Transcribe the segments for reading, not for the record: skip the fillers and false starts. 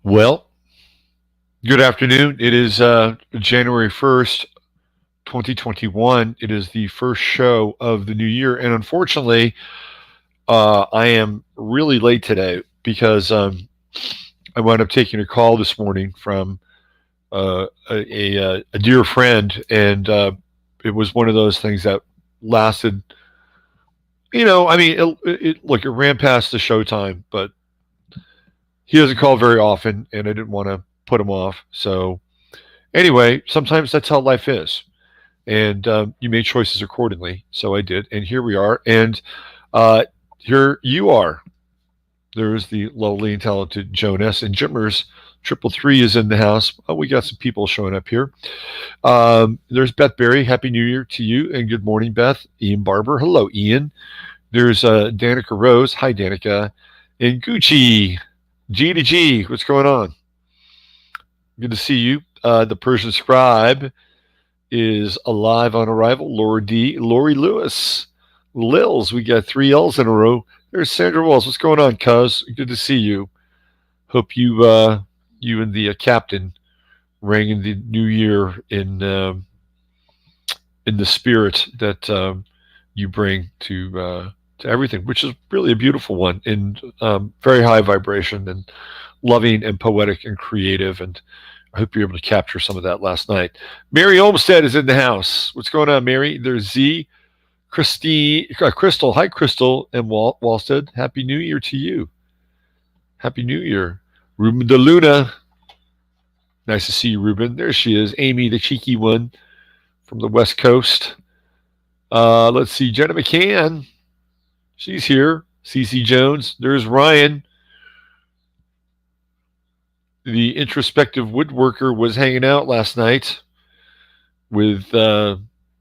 Well, good afternoon. It is January 1st, 2021. It is the first show of the new year. And unfortunately, I am really late today because I wound up taking a call this morning from a dear friend. And it was one of those things that lasted, look, it ran past the showtime, but he doesn't call very often, and I didn't want to put him off. So, anyway, sometimes that's how life is. And you made choices accordingly. So I did. And here we are. And uh, here you are. There's the lovely and talented Jonas. And Jimmers, Triple Three is in the house. Oh, we got some people showing up here. There's Beth Berry. Happy New Year to you. And good morning, Beth. Ian Barber. Hello, Ian. There's Danica Rose. Hi, Danica. And Gucci. G to G. What's going on? Good to see you. The Persian Scribe is alive on arrival. Laura D. Lori Lewis. Lils. We got 3 L's in a row. There's Sandra Walls. What's going on, cuz? Good to see you. Hope you you and the captain rang in the new year in the spirit that you bring to everything, which is really a beautiful one and very high vibration and loving and poetic and creative. And I hope you're able to capture some of that last night. Mary Olmstead is in the house. What's going on, Mary? There's Z, Crystal. Hi, Crystal and Walstead. Happy New Year to you. Happy New Year. Ruben de Luna. Nice to see you, Ruben. There she is. Amy, the cheeky one from the West Coast. Let's see. Jenna McCann. She's here. CC Jones. There's Ryan. The introspective woodworker was hanging out last night with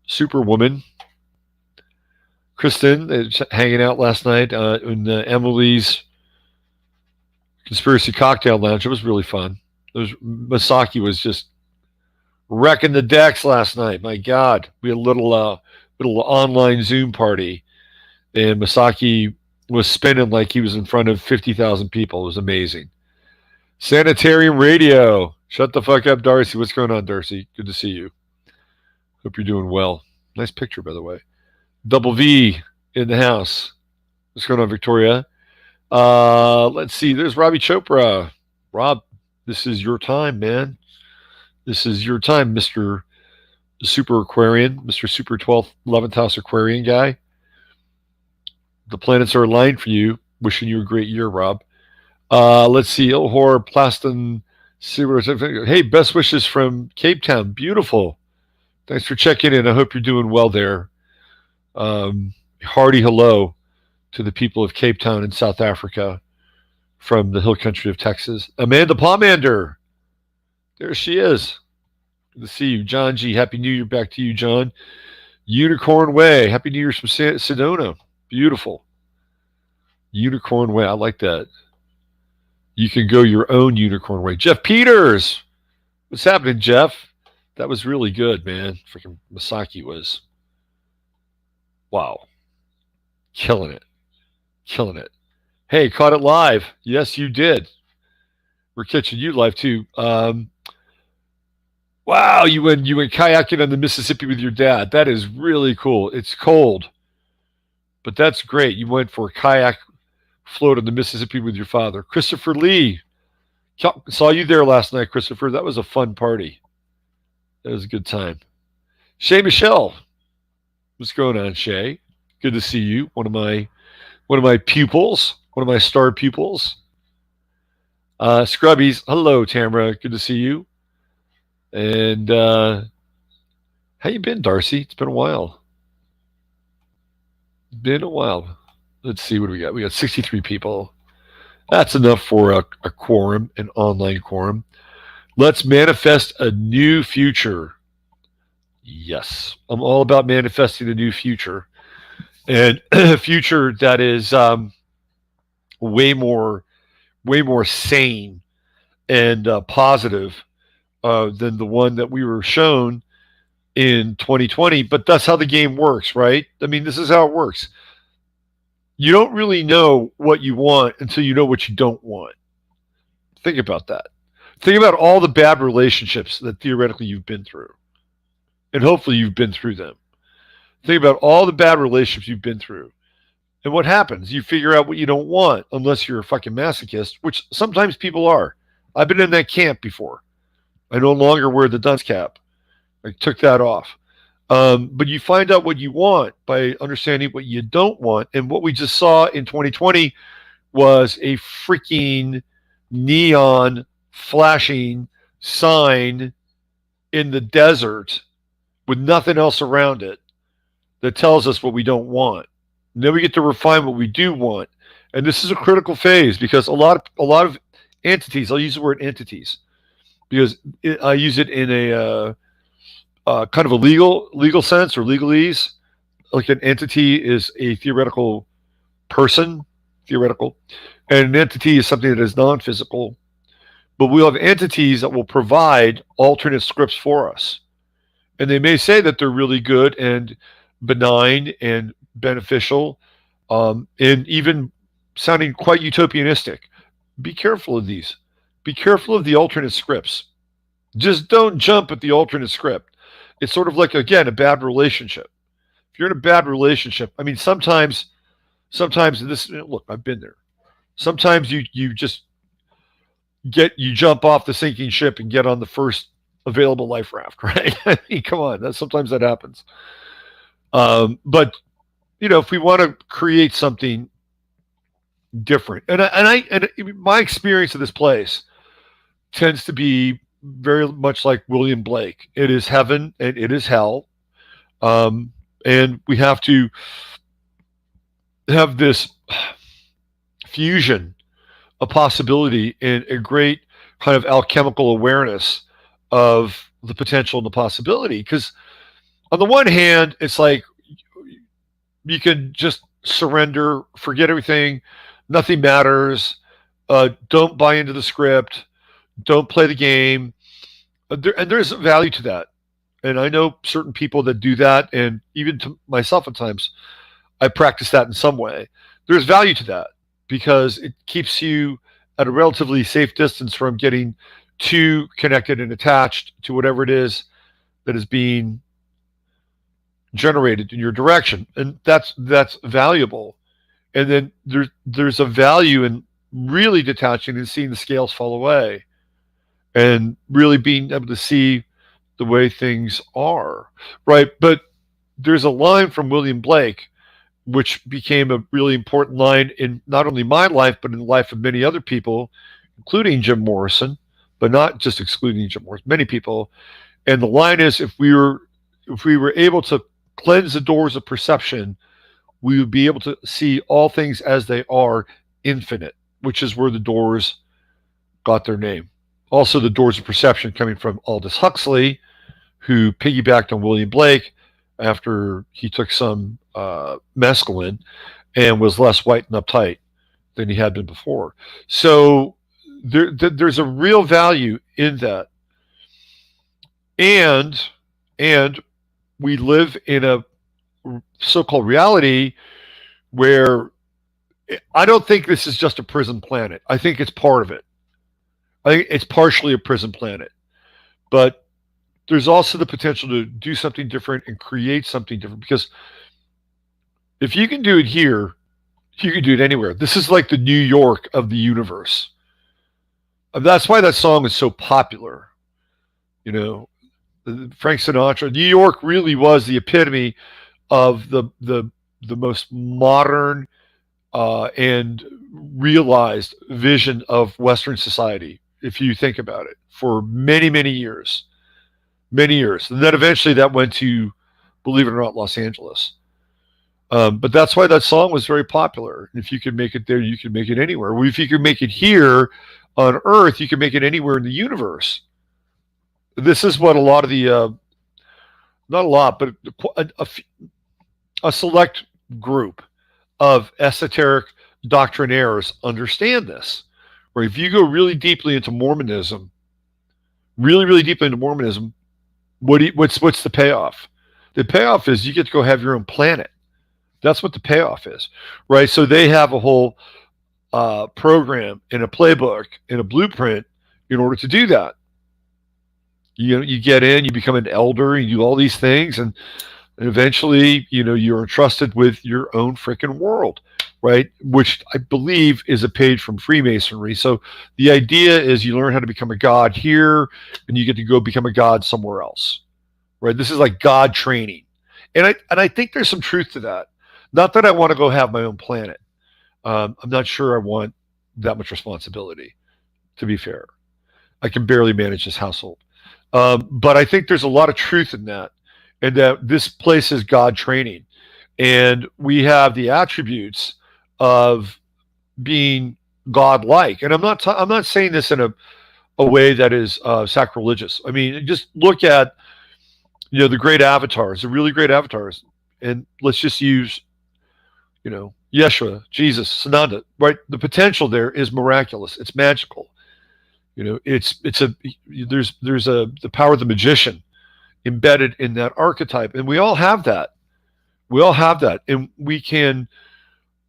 Superwoman. Kristen is hanging out last night in Emily's Conspiracy Cocktail Lounge. It was really fun. Masaki was just wrecking the decks last night. My God, we had a little online Zoom party, and Masaki was spinning like he was in front of 50,000 people. It was amazing. Sanitarium Radio. Shut the fuck up, Darcy. What's going on, Darcy? Good to see you. Hope you're doing well. Nice picture, by the way. Double V in the house. What's going on, Victoria? Let's see. There's Robbie Chopra. Rob, this is your time, man. This is your time, Mr. Super Aquarian, Mr. Super 12th, 11th House Aquarian guy. The planets are aligned for you. Wishing you a great year, Rob. Let's see. Ilhor Plaston. Hey, best wishes from Cape Town. Beautiful. Thanks for checking in. I hope you're doing well there. Hearty hello to the people of Cape Town in South Africa from the hill country of Texas. Amanda Palmander. There she is. Good to see you. John G. Happy New Year back to you, John. Unicorn Way. Happy New Year from Sedona. Beautiful. Unicorn Way. I like that. You can go your own unicorn way. Jeff Peters. What's happening, Jeff? That was really good, man. Freaking Masaki was. Wow. Killing it. Killing it. Hey, caught it live. Yes, you did. We're catching you live too. Wow, you went kayaking on the Mississippi with your dad. That is really cool. It's cold, but that's great. You went for a kayak float on the Mississippi with your father. Christopher Lee. Saw you there last night, Christopher. That was a fun party. That was a good time. Shay Michelle. What's going on, Shay? Good to see you. One of my pupils. One of my star pupils. Scrubbies. Hello, Tamara. Good to see you. And how you been, Darcy? It's been a while. Been a while. Let's see what we got. We got 63 people. That's enough for a quorum, an online quorum. Let's manifest a new future. Yes, I'm all about manifesting a new future, and a future that is way more sane and positive than the one that we were shown in 2020. But that's how the game works, right? I mean, this is how it works. You don't really know what you want until you know what you don't want. Think about that. Think about all the bad relationships that theoretically you've been through, and hopefully you've been through them. Think about all the bad relationships you've been through. And what happens? You figure out what you don't want, unless you're a fucking masochist, which sometimes people are. I've been in that camp before. I no longer wear the dunce cap. I took that off. But you find out what you want by understanding what you don't want. And what we just saw in 2020 was a freaking neon flashing sign in the desert with nothing else around it that tells us what we don't want. And then we get to refine what we do want. And this is a critical phase because a lot of entities, I'll use the word entities because I use it in a kind of a legal sense or legalese. Like an entity is a theoretical person, theoretical, and an entity is something that is non-physical. But we'll have entities that will provide alternate scripts for us. And they may say that they're really good and benign and beneficial, and even sounding quite utopianistic. Be careful of these. Be careful of the alternate scripts. Just don't jump at the alternate script. It's sort of like, again, a bad relationship. If you're in a bad relationship, I mean, sometimes this, look, I've been there. Sometimes you just you jump off the sinking ship and get on the first available life raft, right? I mean, come on, sometimes that happens. But if we want to create something different, and my experience of this place tends to be very much like William Blake. It is heaven and it is hell, and we have to have this fusion, a possibility, and a great kind of alchemical awareness of the potential and the possibility. Because on the one hand, it's like you can just surrender, forget everything, nothing matters, don't buy into the script, don't play the game. And there's value to that. And I know certain people that do that, and even to myself at times, I practice that in some way. There's value to that because it keeps you at a relatively safe distance from getting too connected and attached to whatever it is that is being generated in your direction, and that's valuable. And then there's a value in really detaching and seeing the scales fall away, and really being able to see the way things are, right? But there's a line from William Blake, which became a really important line in not only my life, but in the life of many other people, including Jim Morrison, but not just excluding Jim Morrison, many people. And the line is, if we were able to cleanse the doors of perception, we would be able to see all things as they are, infinite, which is where the doors got their name. Also, the doors of perception coming from Aldous Huxley, who piggybacked on William Blake after he took some mescaline and was less white and uptight than he had been before. So there's a real value in that. And we live in a so-called reality where I don't think this is just a prison planet. I think it's part of it. I think it's partially a prison planet. But there's also the potential to do something different and create something different. Because if you can do it here, you can do it anywhere. This is like the New York of the universe. That's why that song is so popular. Frank Sinatra, New York really was the epitome of the most modern and realized vision of Western society, if you think about it, for many, many years. Many years. And then eventually that went to, believe it or not, Los Angeles. But that's why that song was very popular. If you can make it there, you can make it anywhere. Well, if you can make it here on Earth, you can make it anywhere in the universe. This is what a lot of the, not a lot, but a select group of esoteric doctrinaires understand this. Or if you go really deeply into Mormonism, really deeply into Mormonism, what's the payoff? The payoff is you get to go have your own planet. That's what the payoff is, right? So they have a whole program and a playbook and a blueprint in order to do that. You get in, you become an elder, you do all these things, and eventually, you're entrusted with your own freaking world, right? Which I believe is a page from Freemasonry. So the idea is you learn how to become a god here, and you get to go become a god somewhere else, right? This is like God training, and I think there's some truth to that. Not that I want to go have my own planet. I'm not sure I want that much responsibility. To be fair, I can barely manage this household, but I think there's a lot of truth in that, and that this place is God training, and we have the attributes of being God-like. And I'm not saying this in a way that is sacrilegious. I mean, just look at the great avatars, the really great avatars, and let's just use Yeshua, Jesus, Sananda. Right, the potential there is miraculous. It's magical. It's a there's a the power of the magician embedded in that archetype, and we all have that. We all have that, and we can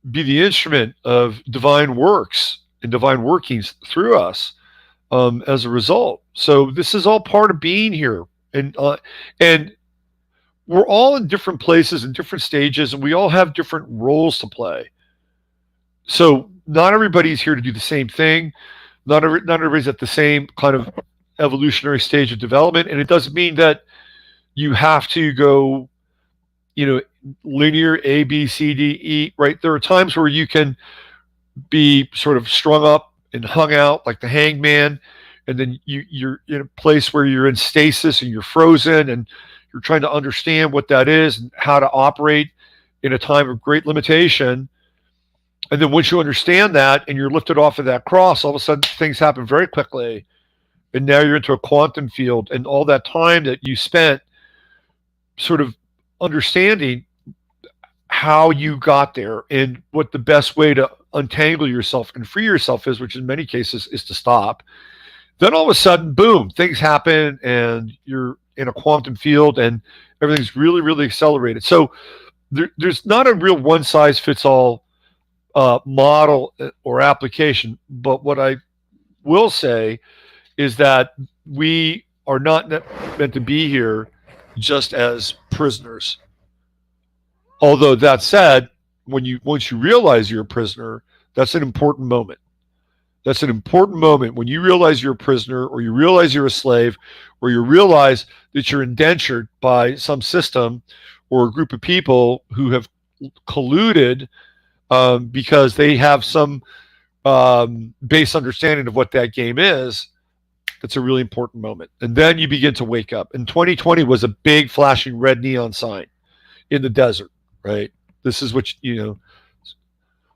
be the instrument of divine works and divine workings through us as a result. So this is all part of being here, and we're all in different places and different stages, and we all have different roles to play. So not everybody's here to do the same thing. Not everybody's at the same kind of evolutionary stage of development, and it doesn't mean that you have to go, linear A, B, C, D, E, right? There are times where you can be sort of strung up and hung out like the hangman, and then you're in a place where you're in stasis and you're frozen, and you're trying to understand what that is and how to operate in a time of great limitation. And then once you understand that and you're lifted off of that cross, all of a sudden things happen very quickly. And now you're into a quantum field, and all that time that you spent sort of understanding how you got there and what the best way to untangle yourself and free yourself is, which in many cases is to stop. Then all of a sudden, boom, things happen and you're in a quantum field and everything's really, really accelerated. So there's not a real one size fits all model or application. But what I will say is that we are not meant to be here just as prisoners. Although that said, once you realize you're a prisoner, that's an important moment. That's an important moment when you realize you're a prisoner, or you realize you're a slave, or you realize that you're indentured by some system or a group of people who have colluded because they have some base understanding of what that game is. That's a really important moment. And then you begin to wake up. And 2020 was a big flashing red neon sign in the desert, right? This is what,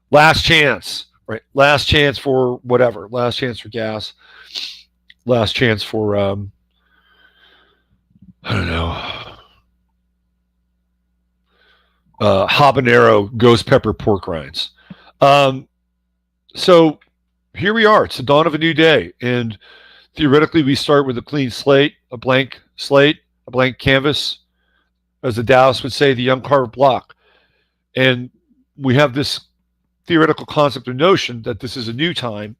last chance, right? Last chance for whatever. Last chance for gas. Last chance for, I don't know, habanero ghost pepper pork rinds. So here we are. It's the dawn of a new day. And theoretically, we start with a clean slate, a blank canvas, as the Taoists would say, the uncarved block. And we have this theoretical concept or notion that this is a new time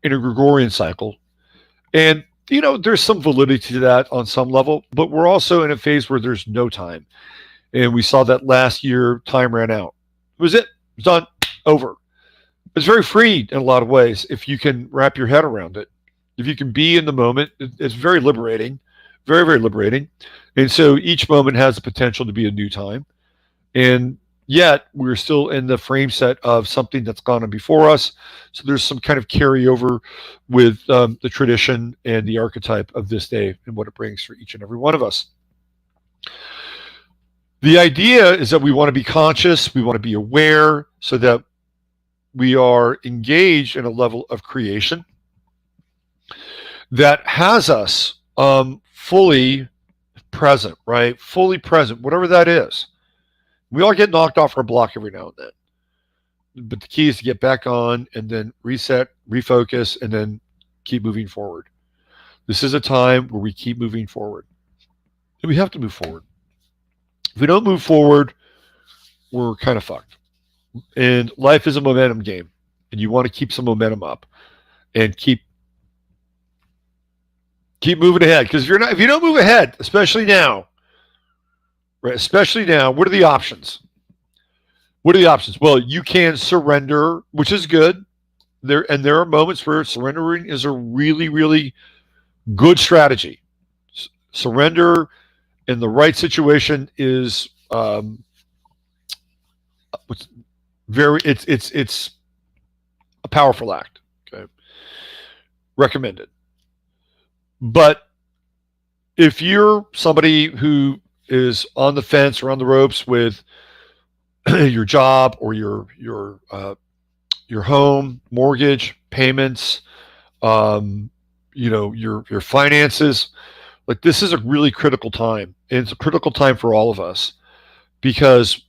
in a Gregorian cycle. And, there's some validity to that on some level, but we're also in a phase where there's no time. And we saw that last year, time ran out. It was it. It was done. Over. It's very free in a lot of ways if you can wrap your head around it. If you can be in the moment, it's very liberating, very, very liberating. And so each moment has the potential to be a new time. And yet we're still in the frame set of something that's gone on before us. So there's some kind of carryover with the tradition and the archetype of this day and what it brings for each and every one of us. The idea is that we want to be conscious, we want to be aware, so that we are engaged in a level of creation that has us fully present, right? Fully present, whatever that is. We all get knocked off our block every now and then. But the key is to get back on and then reset, refocus, and then keep moving forward. This is a time where we keep moving forward. And we have to move forward. If we don't move forward, we're kind of fucked. And life is a momentum game. And you want to keep some momentum up and keep Keep moving ahead, because if you don't move ahead, especially now, right? Especially now, what are the options? What are the options? Well, you can surrender, which is good. There are moments where surrendering is a really, really good strategy. Surrender in the right situation is it's a powerful act. Okay, recommended. But if you're somebody who is on the fence or on the ropes with your job or your home mortgage payments, um, your finances, like this is a really critical time, and it's a critical time for all of us because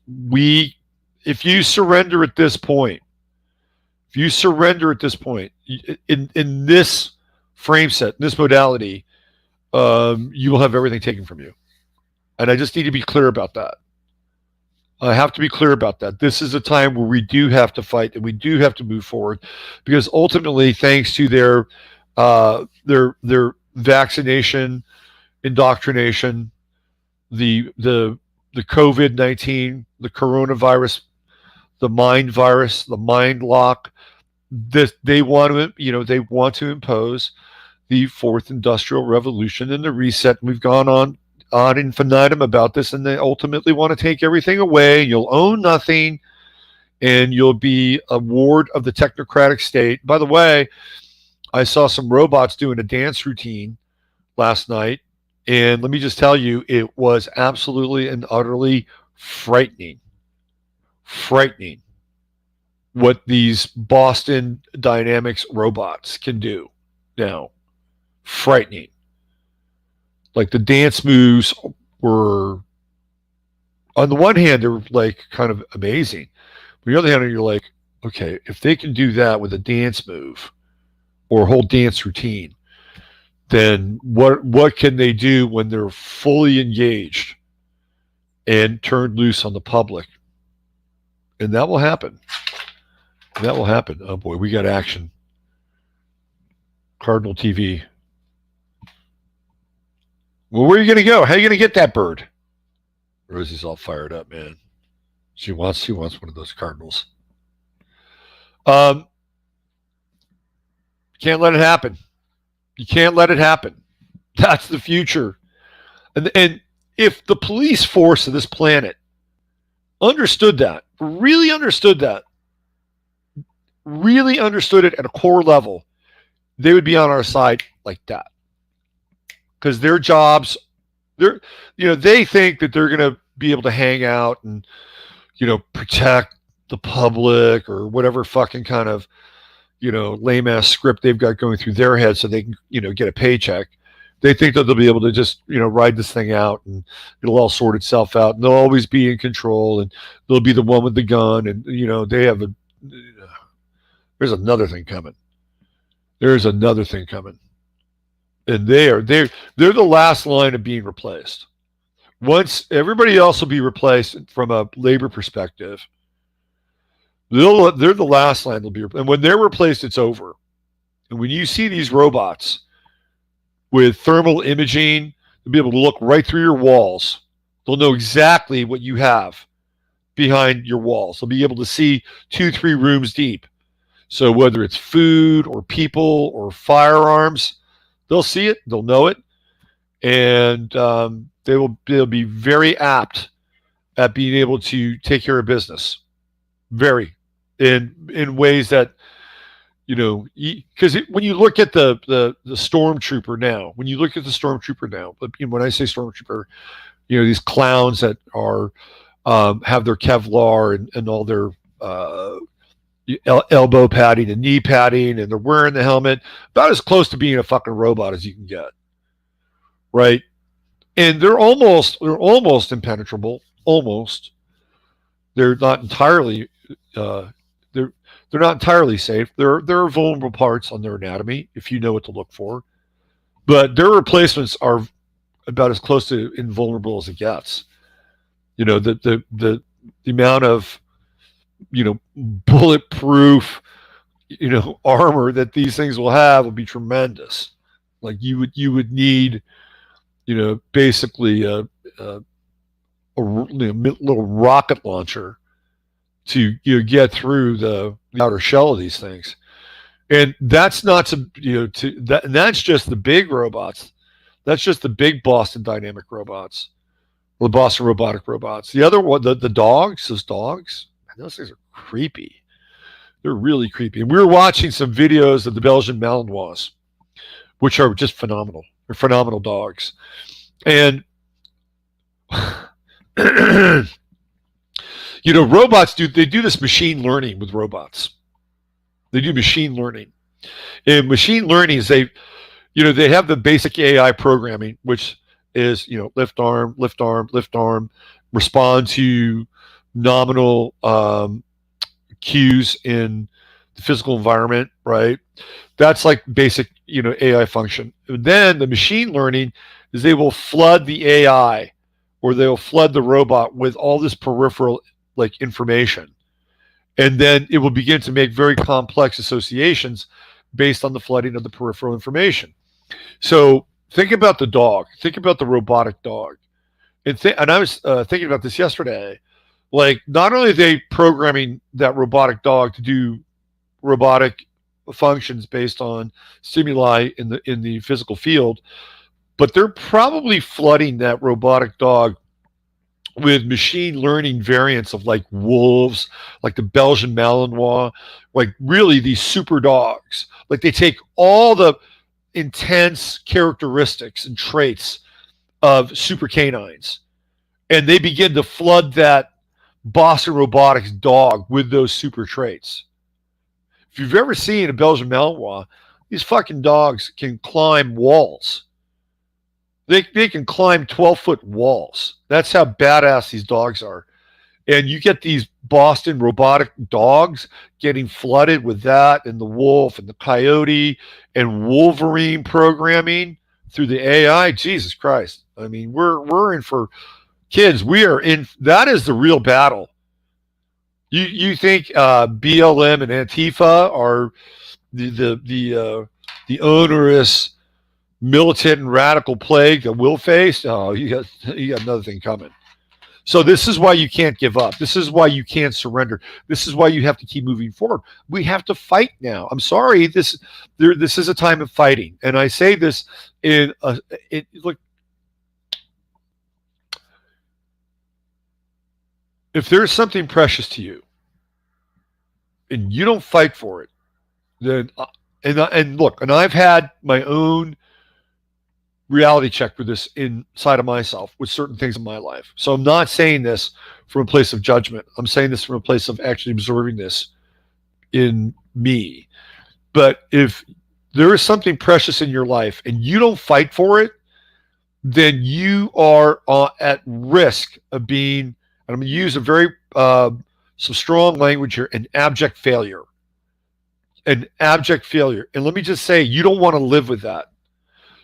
if you surrender at this point, if you surrender at this point in this frame set, in this modality, you will have everything taken from you. And I just need to be clear about that. I have to be clear about that. This is a time where we do have to fight and we do have to move forward, because ultimately, thanks to their vaccination indoctrination, the COVID-19, the coronavirus, the mind virus, the mind lock, they want to impose the fourth industrial revolution and the reset. We've gone on ad infinitum about this, and they ultimately want to take everything away. You'll own nothing, and you'll be a ward of the technocratic state. By the way, I saw some robots doing a dance routine last night, and let me just tell you, it was absolutely and utterly frightening. Frightening what these Boston Dynamics robots can do now. Frightening. Like the dance moves were, on the one hand, they were like kind of amazing. On the other hand, you're like, okay, if they can do that with a dance move or a whole dance routine, then what can they do when they're fully engaged and turned loose on the public? And that will happen. That will happen. Oh boy, we got action. Cardinal TV. Well, where are you going to go? How are you going to get that bird? Rosie's all fired up, man. She wants one of those Cardinals. Can't let it happen. You can't let it happen. That's the future. And if the police force of this planet understood that, really understood it at a core level, they would be on our side like that. Because their jobs, they think that they're going to be able to hang out and, protect the public or whatever fucking kind of, lame ass script they've got going through their head so they can, get a paycheck. They think that they'll be able to just, ride this thing out and it'll all sort itself out, and they'll always be in control, and they'll be the one with the gun, and, they have there's another thing coming. There's another thing coming. And they're the last line of being replaced. Once everybody else will be replaced from a labor perspective, they're the last line they'll be. And when they're replaced, it's over. And when you see these robots with thermal imaging, they'll be able to look right through your walls. They'll know exactly what you have behind your walls. They'll be able to see 2-3 rooms deep. So whether it's food or people or firearms, they'll see it, they'll know it, and they'll be very apt at being able to take care of business, very in ways that, because when you look at the stormtrooper now, when I say stormtrooper, these clowns that are have their Kevlar and all their elbow padding and knee padding, and they're wearing the helmet, about as close to being a fucking robot as you can get, right? And they're almost impenetrable. Almost. They're not entirely they're not entirely safe. There are vulnerable parts on their anatomy if you know what to look for, but their replacements are about as close to invulnerable as it gets. The amount of bulletproof, armor that these things will be tremendous. Like you would need, basically a little rocket launcher to get through the outer shell of these things. And that's not and that's just the big robots. That's just the big Boston Dynamic robots, the Boston Robotic robots. The other one, the dogs, those dogs, man, those things are creepy. They're really creepy. And we were watching some videos of the Belgian Malinois, which are just phenomenal. They're phenomenal dogs. And robots they do this machine learning with robots. They do machine learning. And machine learning is they have the basic AI programming, which is, lift arm, lift arm, lift arm, respond to nominal cues in the physical environment, right? That's like basic, AI function. And then the machine learning is they will flood the AI, or they'll flood the robot with all this peripheral like information. And then it will begin to make very complex associations based on the flooding of the peripheral information. So think about the dog. Think about the robotic dog. And I was thinking about this yesterday. Like, not only are they programming that robotic dog to do robotic functions based on stimuli in the physical field, but they're probably flooding that robotic dog with machine learning variants of like wolves, like the Belgian Malinois, like really these super dogs. Like they take all the intense characteristics and traits of super canines, and they begin to flood that Boston Robotics dog with those super traits. If you've ever seen a Belgian Malinois, these fucking dogs can climb walls. They can climb 12-foot walls. That's how badass these dogs are. And you get these Boston Robotic dogs getting flooded with that, and the wolf and the coyote and Wolverine programming through the AI. Jesus Christ. I mean, we're in for kids. We are in. That is the real battle. You think BLM and Antifa are the onerous militant and radical plague that we'll face? Oh, you got another thing coming. So this is why you can't give up. This is why you can't surrender. This is why you have to keep moving forward. We have to fight now. I'm sorry. This is a time of fighting, and I say this look. If there's something precious to you, and you don't fight for it, then and look, and I've had my own reality check for this inside of myself with certain things in my life. So I'm not saying this from a place of judgment. I'm saying this from a place of actually observing this in me. But if there is something precious in your life and you don't fight for it, then you are at risk of being, and I'm going to use a very some strong language here, an abject failure. An abject failure. And let me just say, you don't want to live with that.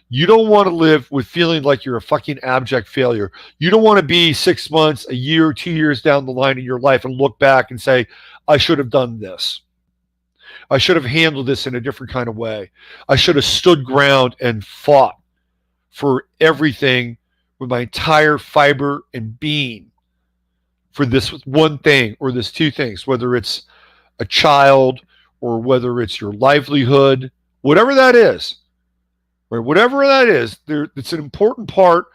You don't want to live with feeling like you're a fucking abject failure. You don't want to be 6 months, a year, 2 years down the line in your life and look back and say, I should have done this. I should have handled this in a different kind of way. I should have stood ground and fought for everything with my entire fiber and being for this one thing or this two things, whether it's a child or whether it's your livelihood, whatever that is. Right, whatever that is, it's an important part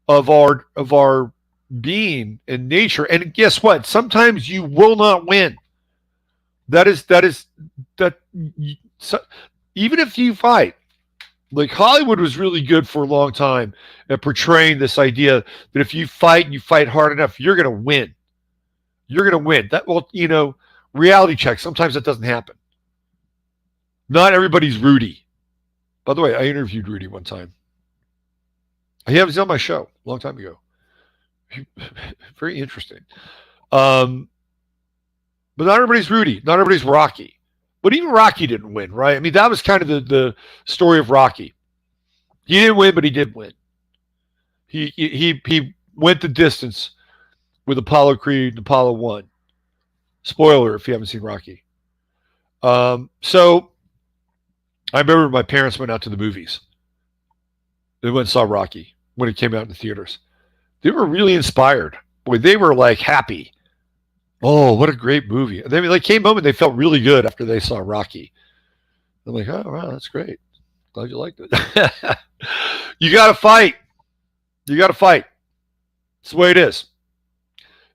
of our being and nature. And guess what? Sometimes you will not win. So, even if you fight, like Hollywood was really good for a long time at portraying this idea that if you fight and you fight hard enough, you're going to win. You're going to win. Reality check. Sometimes that doesn't happen. Not everybody's Rudy. By the way, I interviewed Rudy one time. He was on my show a long time ago. Very interesting. But not everybody's Rudy. Not everybody's Rocky. But even Rocky didn't win, right? I mean, that was kind of the story of Rocky. He didn't win, but he did win. He went the distance with Apollo Creed and Apollo 1. Spoiler if you haven't seen Rocky. So I remember my parents went out to the movies. They went and saw Rocky when it came out in the theaters. They were really inspired. Boy, they were like happy. Oh, what a great movie. They came home and they felt really good after they saw Rocky. I'm like, oh, wow, that's great. Glad you liked it. You got to fight. You got to fight. It's the way it is.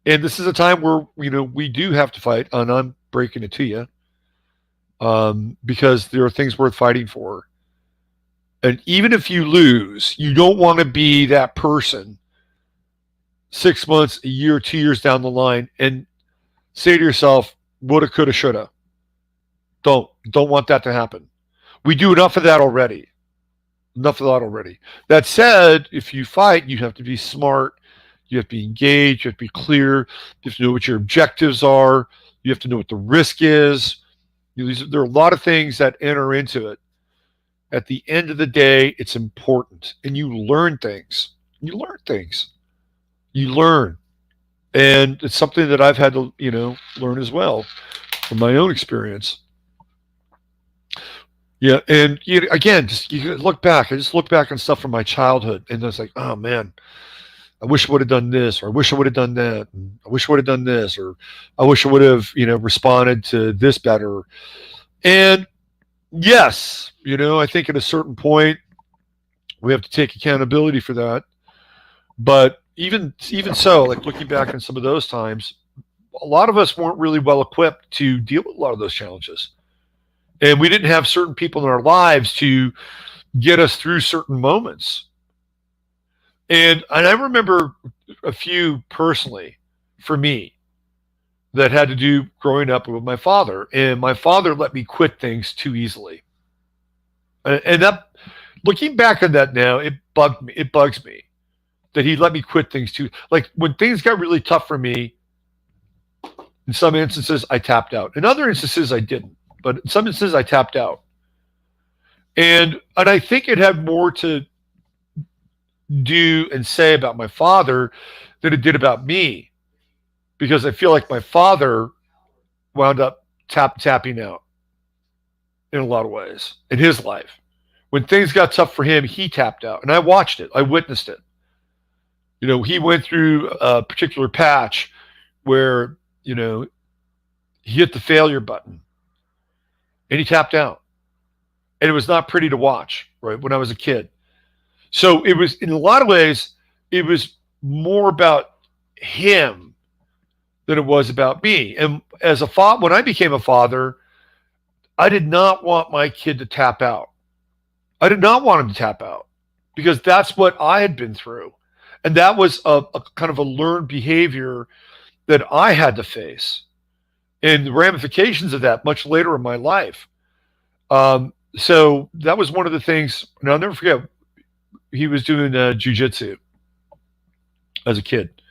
And this is a time where, we do have to fight, and I'm breaking it to you, because there are things worth fighting for. And even if you lose, you don't want to be that person 6 months, a year, 2 years down the line and say to yourself, woulda, coulda, shoulda. Don't want that to happen. We do enough of that already. That said, if you fight, you have to be smart. You have to be engaged. You have to be clear. You have to know what your objectives are. You have to know what the risk is. There are a lot of things that enter into it. At the end of the day, it's important. And you learn things. You learn. And it's something that I've had to, learn as well from my own experience. Yeah, and again, you look back. I just look back on stuff from my childhood, and it's like, oh man, I wish I would have done this, or I wish I would have done that, and I wish I would have done this, or I wish I would have, responded to this better. And yes, I think at a certain point we have to take accountability for that. But even so, like looking back on some of those times, a lot of us weren't really well equipped to deal with a lot of those challenges. And we didn't have certain people in our lives to get us through certain moments. And I remember a few personally for me that had to do growing up with my father. And my father let me quit things too easily. And that, looking back on that now, it bugs me that he let me quit things too. Like when things got really tough for me, in some instances I tapped out. In other instances I didn't. But in some instances, I tapped out. And I think it had more to do and say about my father than it did about me. Because I feel like my father wound up tapping out in a lot of ways in his life. When things got tough for him, he tapped out. And I watched it. I witnessed it. He went through a particular patch where, he hit the failure button. And he tapped out. And it was not pretty to watch, right, when I was a kid. So it was, in a lot of ways, it was more about him than it was about me. And as a father, when I became a father, I did not want my kid to tap out. I did not want him to tap out because that's what I had been through. And that was a kind of a learned behavior that I had to face. And the ramifications of that much later in my life. So that was one of the things, and I'll never forget, he was doing jiu-jitsu as a kid.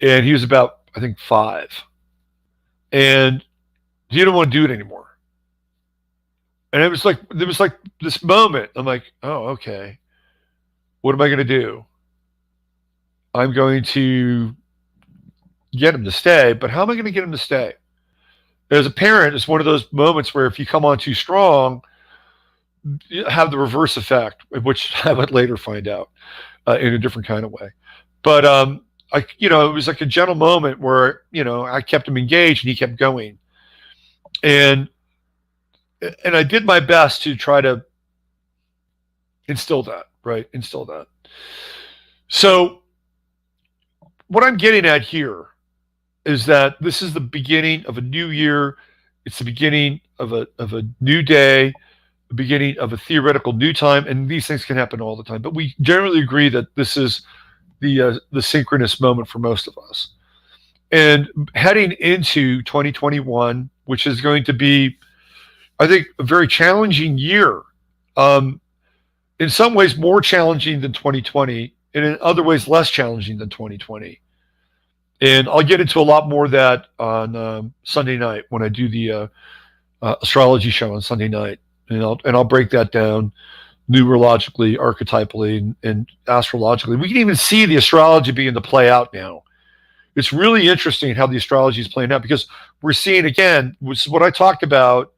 And he was about, I think, 5. And he didn't want to do it anymore. And there was like this moment. I'm like, oh, okay. What am I going to do? I'm going to get him to stay, but how am I going to get him to stay? As a parent, it's one of those moments where if you come on too strong, you have the reverse effect, which I would later find out in a different kind of way. But it was like a gentle moment where I kept him engaged and he kept going, and I did my best to try to instill that. So what I'm getting at here is that this is the beginning of a new year. It's the beginning of a new day, the beginning of a theoretical new time, and these things can happen all the time. But we generally agree that this is the synchronous moment for most of us. And heading into 2021, which is going to be, I think, a very challenging year. In some ways more challenging than 2020, and in other ways less challenging than 2020. And I'll get into a lot more of that on Sunday night when I do the astrology show on Sunday night, and I'll break that down numerologically, archetypally, and astrologically. We can even see the astrology beginning to play out now. It's really interesting how the astrology is playing out because we're seeing, again, which is what I talked about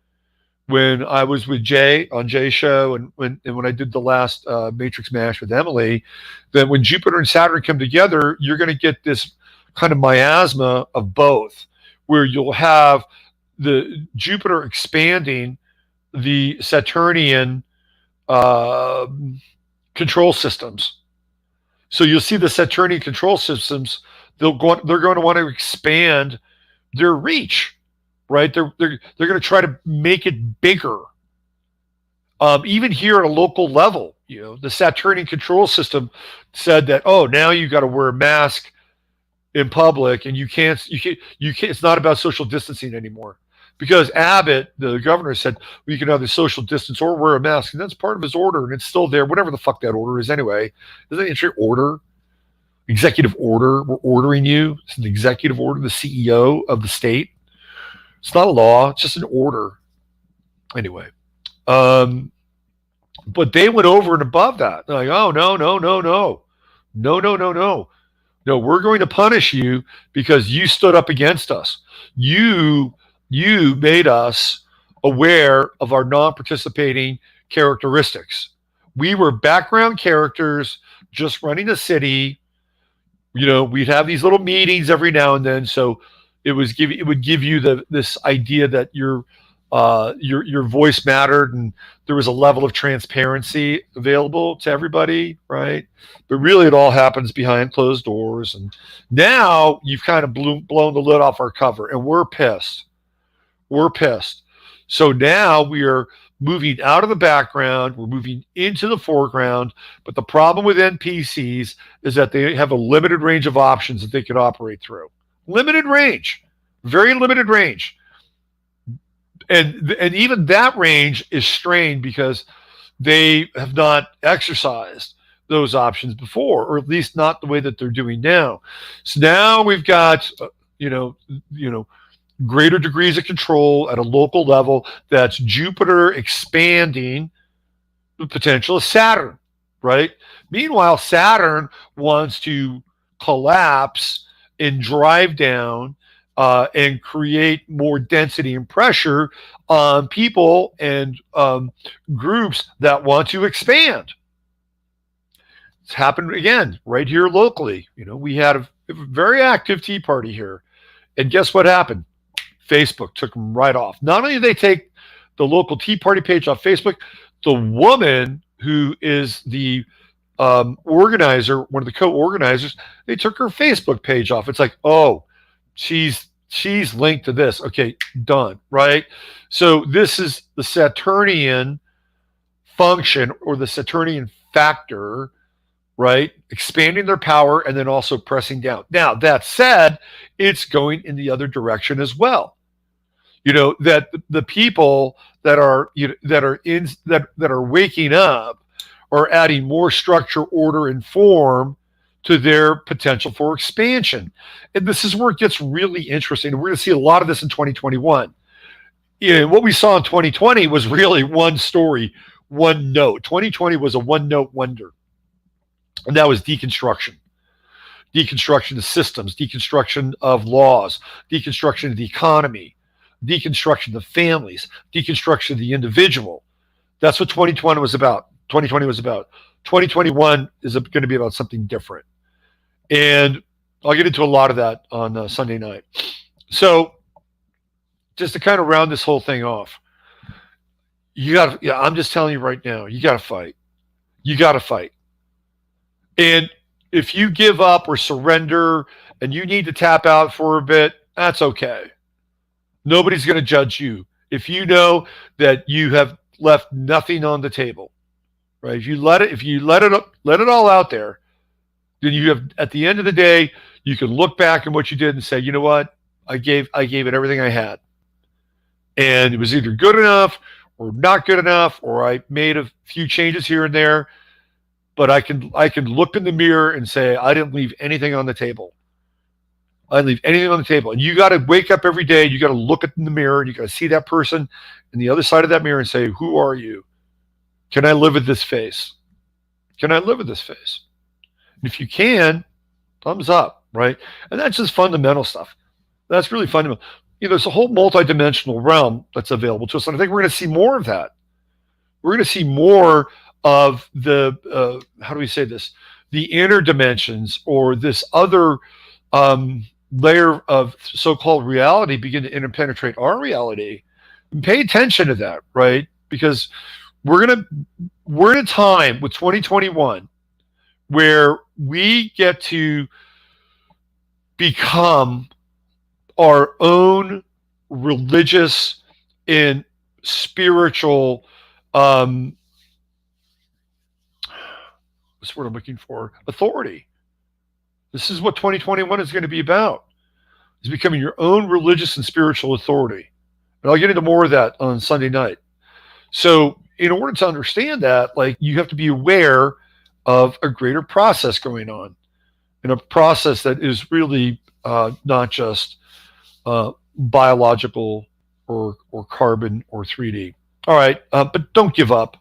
when I was with Jay on Jay's show, and when I did the last Matrix Mash with Emily, that when Jupiter and Saturn come together, you're going to get this kind of miasma of both, where you'll have the Jupiter expanding the Saturnian uh, control systems. So you'll see the Saturnian control systems. They're going to want to expand their reach, right? They're going to try to make it bigger. Even here at a local level, the Saturnian control system said that, oh, now you got to wear a mask in public, and you can't. It's not about social distancing anymore, because Abbott, the governor, said, well, you can either social distance or wear a mask, and that's part of his order, and it's still there, whatever the fuck that order is anyway. Isn't it an order? Executive order. We're ordering you. It's an executive order, the CEO of the state. It's not a law. It's just an order. Anyway. But they went over and above that. They're like, oh, no. No, we're going to punish you because you stood up against us. You made us aware of our non-participating characteristics. We were background characters just running the city. We'd have these little meetings every now and then. So it would give you this idea that your voice mattered, and there was a level of transparency available to everybody, right? But really, it all happens behind closed doors. And now you've kind of blown the lid off our cover, and we're pissed. We're pissed. So now we are moving out of the background. We're moving into the foreground. But the problem with NPCs is that they have a limited range of options that they can operate through. Limited range, very limited range. And even that range is strained because they have not exercised those options before, or at least not the way that they're doing now. So now we've got, greater degrees of control at a local level. That's Jupiter expanding the potential of Saturn, right? Meanwhile, Saturn wants to collapse and drive down and create more density and pressure on people and groups that want to expand. It's happened again right here locally. We had a very active Tea Party here. And guess what happened? Facebook took them right off. Not only did they take the local Tea Party page off Facebook, the woman who is the organizer, one of the co-organizers, they took her Facebook page off. It's like, oh, she's linked to this. Okay, done, right? So this is the Saturnian function, or the Saturnian factor, right? Expanding their power and then also pressing down. Now, that said, it's going in the other direction as well. That the people that are waking up are adding more structure, order, and form to their potential for expansion. And this is where it gets really interesting. And we're going to see a lot of this in 2021. What we saw in 2020 was really one story, one note. 2020 was a one-note wonder. And that was deconstruction. Deconstruction of systems, deconstruction of laws, deconstruction of the economy, deconstruction of families, deconstruction of the individual. That's what 2020 was about. 2021 is going to be about something different. And I'll get into a lot of that on Sunday night. So just to kind of round this whole thing off, I'm just telling you right now, you got to fight. You got to fight. And if you give up or surrender and you need to tap out for a bit, that's okay. Nobody's going to judge you. If you know that you have left nothing on the table, right? If you let it all out there, then you have, at the end of the day, you can look back on what you did and say, you know what? I gave it everything I had. And it was either good enough or not good enough, or I made a few changes here and there, but I can look in the mirror and say, I didn't leave anything on the table. I didn't leave anything on the table. And you got to wake up every day. You got to look in the mirror, and you got to see that person in the other side of that mirror and say, who are you? Can I live with this face? Can I live with this face? And if you can, thumbs up, right? And that's just fundamental stuff. That's really fundamental. there's a whole multidimensional realm that's available to us, and I think we're going to see more of that. We're going to see more of the how do we say this? The inner dimensions, or this other layer of so-called reality, begin to interpenetrate our reality. And pay attention to that, right? Because we're in a time with 2021 where we get to become our own religious and spiritual what's the word I'm looking for? Authority. This is what 2021 is going to be about. Is becoming your own religious and spiritual authority. And I'll get into more of that on Sunday night. So in order to understand that, like, you have to be aware of a greater process going on, and a process that is really not just biological or carbon or 3D. All right, but don't give up.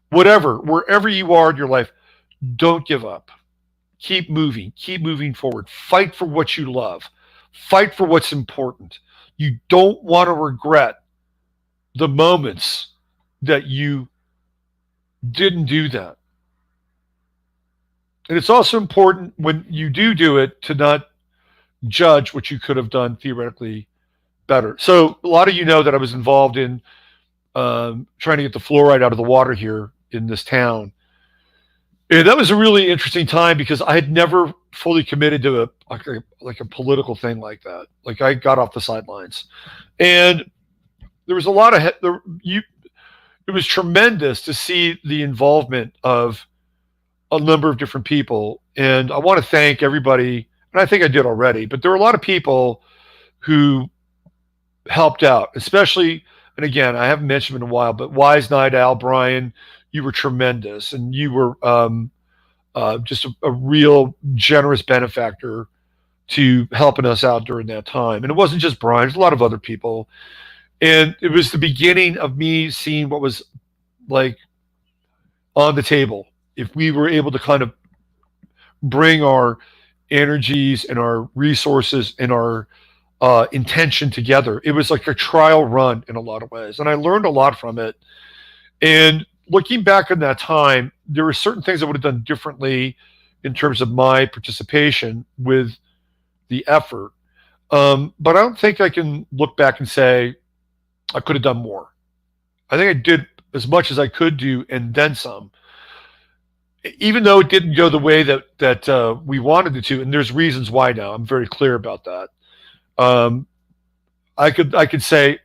Wherever you are in your life, don't give up. Keep moving forward. Fight for what you love. Fight for what's important. You don't want to regret the moments that you didn't do that. And it's also important when you do it to not judge what you could have done theoretically better. So a lot of you know that I was involved in trying to get the fluoride out of the water here in this town. And that was a really interesting time because I had never fully committed to a political thing like that. Like, I got off the sidelines, and there was a lot of it was tremendous to see the involvement of a number of different people. And I want to thank everybody, and I think I did already, but there were a lot of people who helped out, especially, and again, I haven't mentioned them in a while, but Wise Night, Al, Brian, you were tremendous, and you were just a real generous benefactor to helping us out during that time. And it wasn't just Brian, there's a lot of other people. And it was the beginning of me seeing what was like on the table. If we were able to kind of bring our energies and our resources and our intention together, it was like a trial run in a lot of ways. And I learned a lot from it. And looking back on that time, there were certain things I would have done differently in terms of my participation with the effort. But I don't think I can look back and say I could have done more. I think I did as much as I could do and then some, even though it didn't go the way that we wanted it to. And there's reasons why now. I'm very clear about that. I could say,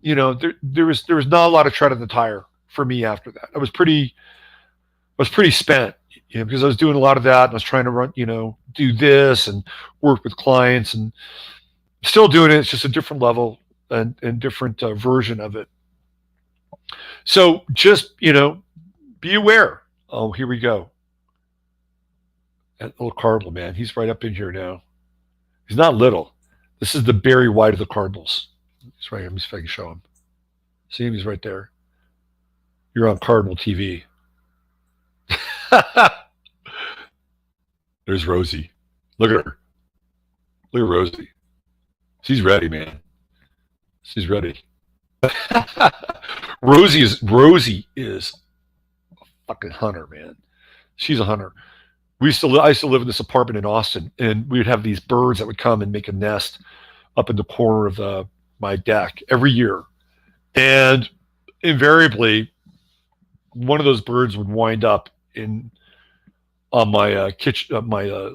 there was not a lot of tread on the tire for me after that. I was pretty spent, because I was doing a lot of that, and I was trying to run, do this and work with clients, and still doing it. It's just a different level and different version of it. So just, be aware. Oh, here we go. That little Cardinal, man, he's right up in here now. He's not little. This is the Barry White of the Cardinals. He's right here. Let me see if I can show him. See him? He's right there. You're on Cardinal TV. There's Rosie. Look at her. Look at Rosie. She's ready, man. She's ready. Rosie is a fucking hunter, man. She's a hunter. I used to live in this apartment in Austin, and we would have these birds that would come and make a nest up in the corner of my deck every year. And invariably, one of those birds would wind up on my kitchen, my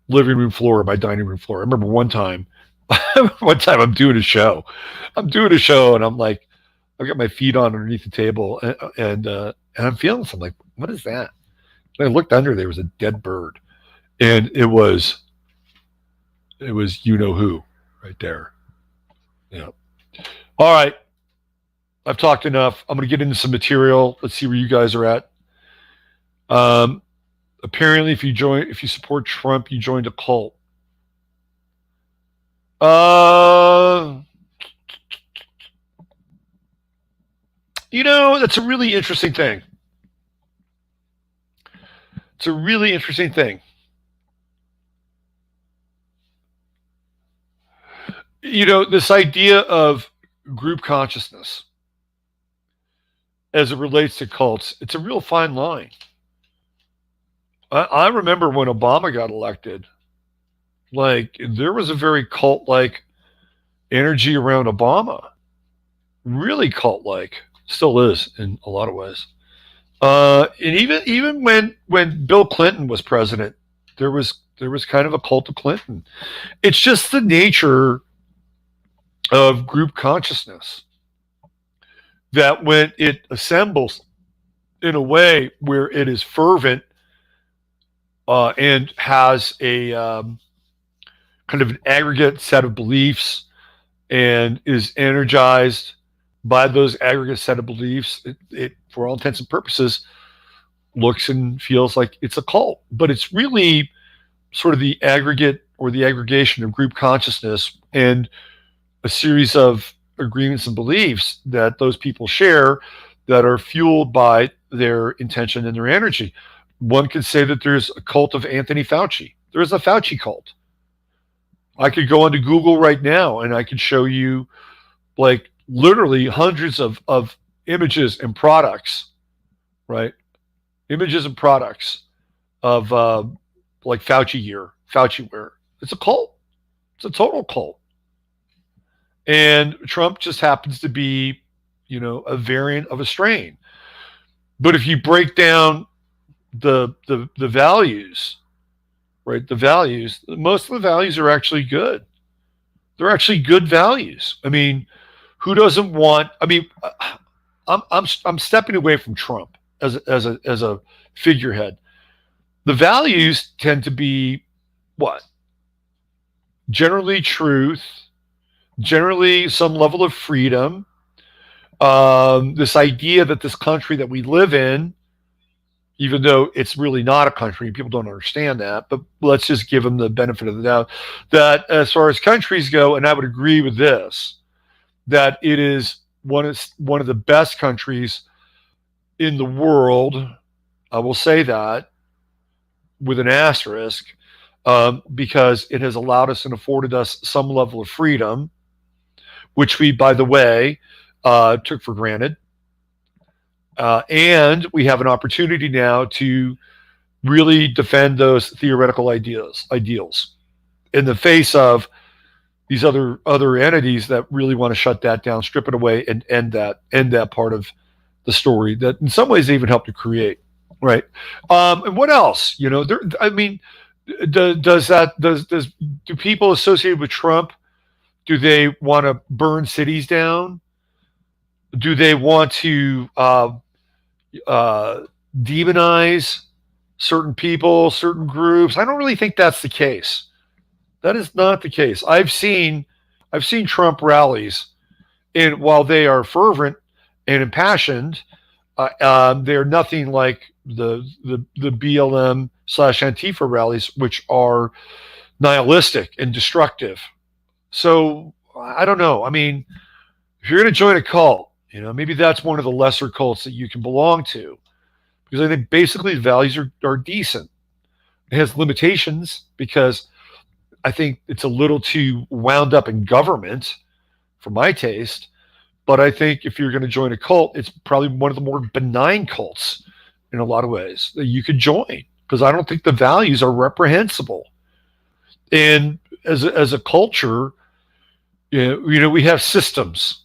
living room floor, my dining room floor. I remember one time I'm doing a show, and I'm like, I've got my feet on underneath the table, and I'm feeling something. Like, what is that? And I looked under. There was a dead bird, and it was you know who right there. Yeah. All right. I've talked enough. I'm going to get into some material. Let's see where you guys are at. Apparently, if you support Trump, you joined a cult. That's a really interesting thing. It's a really interesting thing. This idea of group consciousness as it relates to cults, it's a real fine line. I remember when Obama got elected, like there was a very cult-like energy around Obama, really cult-like, still is in a lot of ways. And even when Bill Clinton was president, there was kind of a cult of Clinton. It's just the nature of group consciousness that when it assembles in a way where it is fervent and has a kind of an aggregate set of beliefs and is energized by those aggregate set of beliefs, it for all intents and purposes looks and feels like it's a cult. But it's really sort of the aggregate or the aggregation of group consciousness and a series of agreements and beliefs that those people share that are fueled by their intention and their energy. One could say that there's a cult of Anthony Fauci. There is a Fauci cult. I could go onto Google right now and I could show you like literally hundreds of images and products, right? Images and products of like Fauci gear, Fauci wear. It's a cult. It's a total cult. And Trump just happens to be, a variant of a strain. But if you break down the values, right? The values, most of the values are actually good. They're actually good values. I mean, who doesn't want? I mean, I'm stepping away from Trump as a figurehead. The values tend to be what? Generally truth, generally some level of freedom. This idea that this country that we live in, even though it's really not a country, people don't understand that, but let's just give them the benefit of the doubt, that as far as countries go, and I would agree with this, that it is one of the best countries in the world. I will say that with an asterisk, because it has allowed us and afforded us some level of freedom, which we, by the way, took for granted. And we have an opportunity now to really defend those theoretical ideals in the face of these other entities that really want to shut that down, strip it away, and end that part of the story that in some ways they even helped to create, right? And what else? I mean, do people associated with Trump, do they want to burn cities down? Do they want to demonize certain people, certain groups? I don't really think that's the case. That is not the case. I've seen Trump rallies, and while they are fervent and impassioned, they're nothing like the BLM / Antifa rallies, which are nihilistic and destructive. So I don't know. I mean, if you're going to join a cult, maybe that's one of the lesser cults that you can belong to, because I think basically the values are decent. It has limitations because I think it's a little too wound up in government for my taste. But I think if you're going to join a cult, it's probably one of the more benign cults in a lot of ways that you could join, because I don't think the values are reprehensible. And as a culture, we have systems.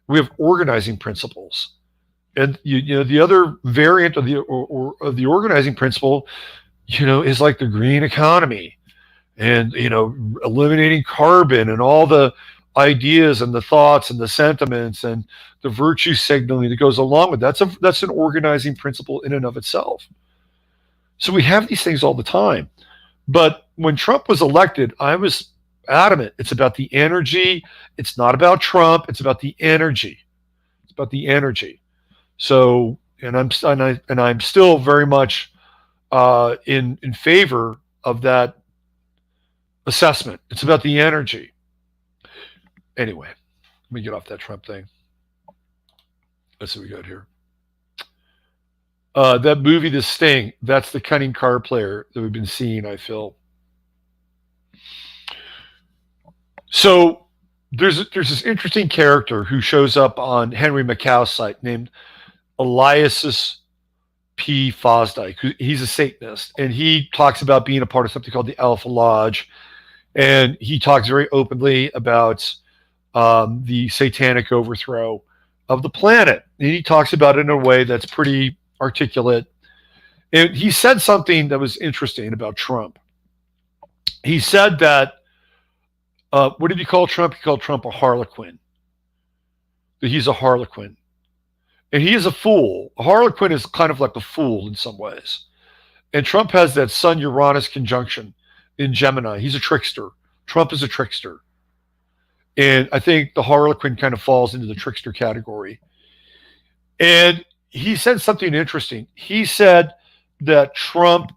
We have organizing principles, and the other variant of the organizing principle, is like the green economy, and eliminating carbon and all the ideas and the thoughts and the sentiments and the virtue signaling that goes along with that. That's an organizing principle in and of itself. So we have these things all the time. But when Trump was elected, I was adamant. It's about the energy. It's not about Trump. It's about the energy. It's about the energy. So, and I'm still very much in favor of that assessment. It's about the energy. Anyway, let me get off that Trump thing. Let's see what we got here. That movie, The Sting, that's the cunning card player that we've been seeing, I feel. So there's this interesting character who shows up on Henry Macau's site named Elias P. Fosdyke. He's a Satanist, and he talks about being a part of something called the Alpha Lodge, and he talks very openly about the satanic overthrow of the planet. And he talks about it in a way that's pretty articulate. And he said something that was interesting about Trump. He said that, what did he call Trump? He called Trump a harlequin. That he's a harlequin. And he is a fool. A harlequin is kind of like a fool in some ways. And Trump has that Sun-Uranus conjunction in Gemini. He's a trickster. Trump is a trickster. And I think the harlequin kind of falls into the trickster category. And he said something interesting. He said that Trump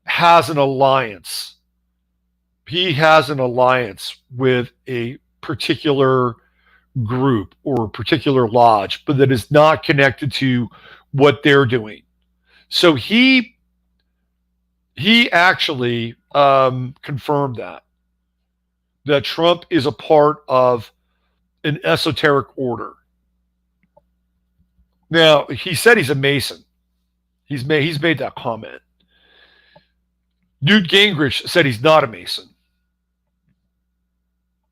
has an alliance. He has an alliance with a particular group or a particular lodge, but that is not connected to what they're doing. So he actually confirmed that Trump is a part of an esoteric order. Now, he said he's a Mason. He's made that comment. Newt Gingrich said he's not a Mason.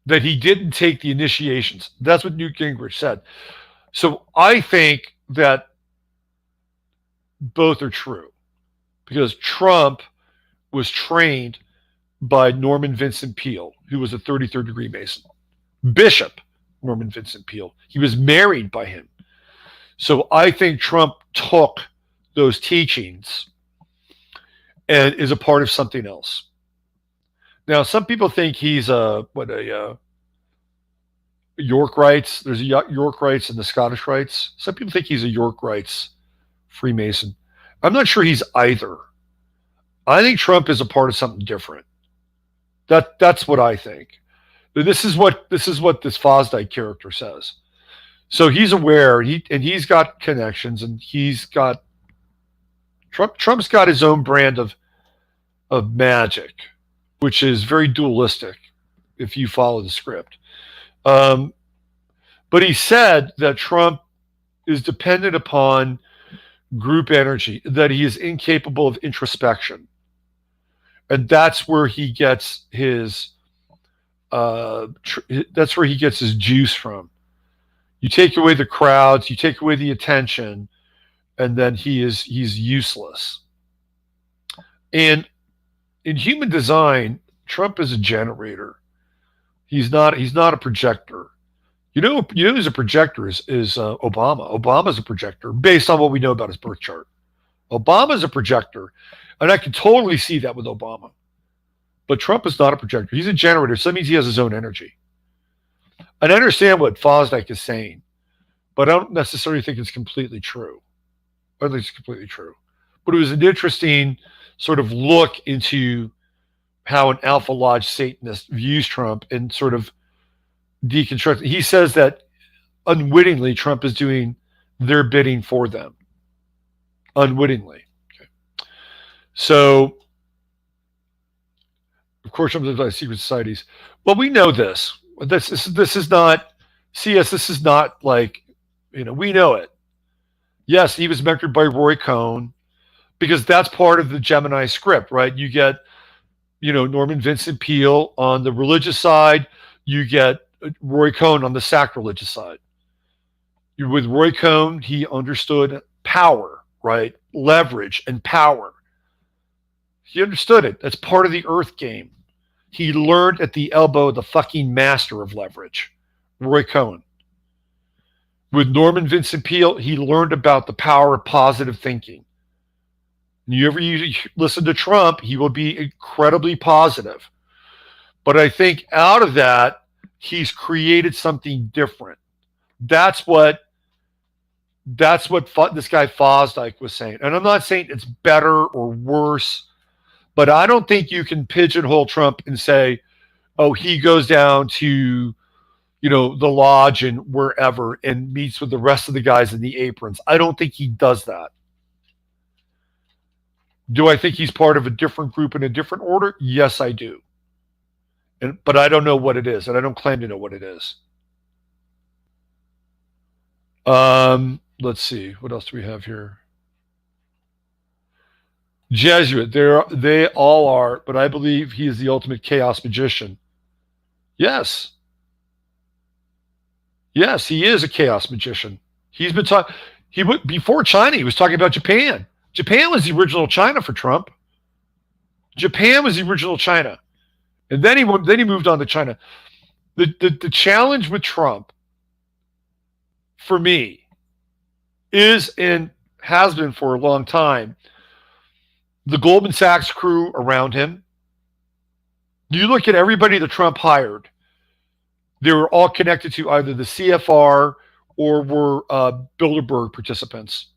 That he didn't take the initiations. That's what Newt Gingrich said. So I think that both are true. Because Trump was trained by Norman Vincent Peale, who was a 33rd degree Mason. Bishop Norman Vincent Peale. He was married by him. So I think Trump took those teachings and is a part of something else. Now, some people think he's York Rites. There's a York Rites and the Scottish Rites. Some people think he's a York Rites Freemason. I'm not sure he's either. I think Trump is a part of something different. That's what I think. This is what this Fosdyke character says. So he's aware, and he's got connections, and he's got Trump's got his own brand of magic, which is very dualistic if you follow the script. But he said that Trump is dependent upon group energy, that he is incapable of introspection. And that's where he gets his juice from. You take away the crowds, you take away the attention, and then he's useless. And in human design, Trump is a generator. He's not a projector. You know who's a projector is Obama. Obama's a projector based on what we know about his birth chart. Obama's a projector, and I can totally see that with Obama. But Trump is not a projector. He's a generator, so that means he has his own energy. And I understand what Fosdyke is saying, but I don't necessarily think it's completely true. I don't think it's completely true. But it was an interesting sort of look into how an Alpha Lodge Satanist views Trump and sort of deconstruct. He says that unwittingly Trump is doing their bidding for them. Unwittingly. Okay. So, of course, Trump by secret societies. Well, we know this. This is not CS. This is not like, we know it. Yes, he was mentored by Roy Cohen because that's part of the Gemini script, right? You get, Norman Vincent Peale on the religious side. You get Roy Cohen on the sacrilegious side. With Roy Cohen, he understood power, right? Leverage and power. He understood it. That's part of the Earth game. He learned at the elbow of the fucking master of leverage, Roy Cohen. With Norman Vincent Peale, he learned about the power of positive thinking. You listen to Trump, he will be incredibly positive. But I think out of that, he's created something different. That's what this guy Fosdyke was saying. And I'm not saying it's better or worse, but I don't think you can pigeonhole Trump and say, oh, he goes down to, the lodge and wherever and meets with the rest of the guys in the aprons. I don't think he does that. Do I think he's part of a different group in a different order? Yes, I do. but I don't know what it is, and I don't claim to know what it is. Let's see. What else do we have here? Jesuit. They all are, but I believe he is the ultimate chaos magician. Yes. Yes, he is a chaos magician. He's been talking. Before China. He was talking about Japan. Japan was the original China for Trump. Japan was the original China, and then he moved on to China. The challenge with Trump, for me, is and has been for a long time, the Goldman Sachs crew around him. You look at everybody that Trump hired, they were all connected to either the CFR or were Bilderberg participants.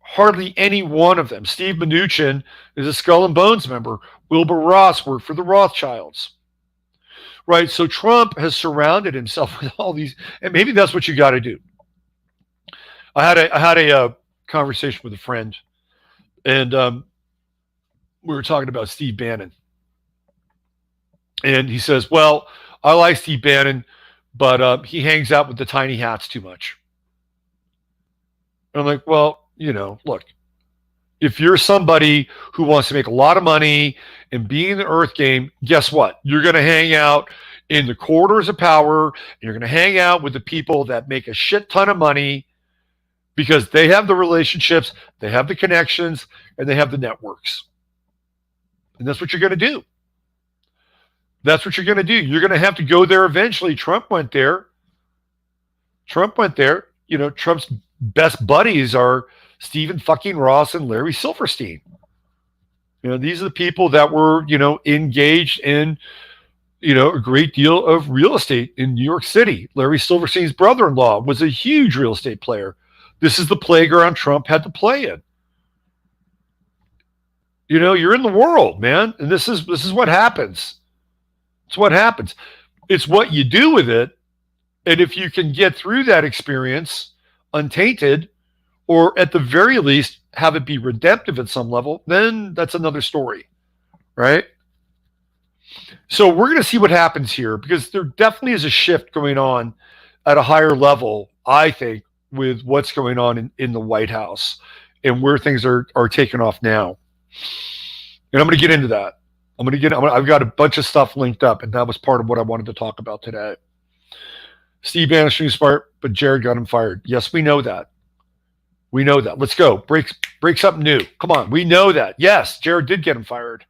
Hardly any one of them. Steve Mnuchin is a Skull and Bones member. Wilbur Ross worked for the Rothschilds. Right? So Trump has surrounded himself with all these, and maybe that's what you got to do. I had a conversation with a friend, and we were talking about Steve Bannon. And he says, well, I like Steve Bannon, but he hangs out with the tiny hats too much. And I'm like, well, look, if you're somebody who wants to make a lot of money and be in the earth game, guess what? You're going to hang out in the corridors of power, and you're going to hang out with the people that make a shit ton of money because they have the relationships, they have the connections, and they have the networks. And that's what you're going to do. That's what you're going to do. You're going to have to go there eventually. Trump went there. Trump's best buddies are Stephen fucking Ross and Larry Silverstein. These are the people that were, engaged in, a great deal of real estate in New York City. Larry Silverstein's brother-in-law was a huge real estate player. This is the playground Trump had to play in. You're in the world, man. And this is what happens. It's what happens. It's what you do with it. And if you can get through that experience untainted, or at the very least have it be redemptive at some level, then that's another story, right? So we're going to see what happens here, because there definitely is a shift going on at a higher level, I think, with what's going on in the White House and where things are taking off now. And I'm going to get into that. I've got a bunch of stuff linked up, and that was part of what I wanted to talk about today. Steve Bannon is smart, but Jared got him fired. Yes, we know that. We know that. Let's go. Break something new. Come on. We know that. Yes, Jared did get him fired.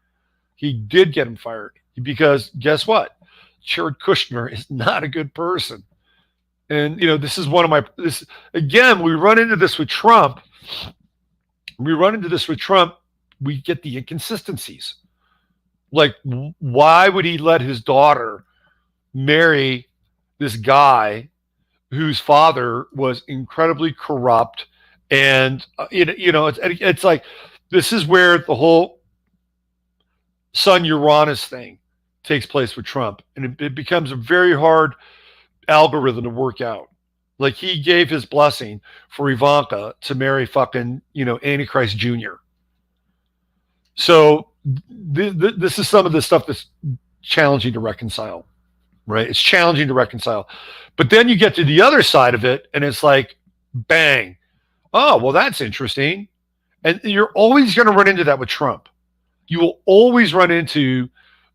He did get him fired because guess what? Jared Kushner is not a good person. And, this is one of again, we run into this with Trump. We get the inconsistencies. Like, why would he let his daughter marry this guy whose father was incredibly corrupt? And, it's like, this is where the whole Sun Uranus thing takes place with Trump. And it becomes a very hard algorithm to work out. Like, he gave his blessing for Ivanka to marry fucking, Antichrist Jr. So this is some of the stuff that's challenging to reconcile, right? It's challenging to reconcile. But then you get to the other side of it, and it's like, bang. Oh, well, that's interesting. And you're always going to run into that with Trump. You will always run into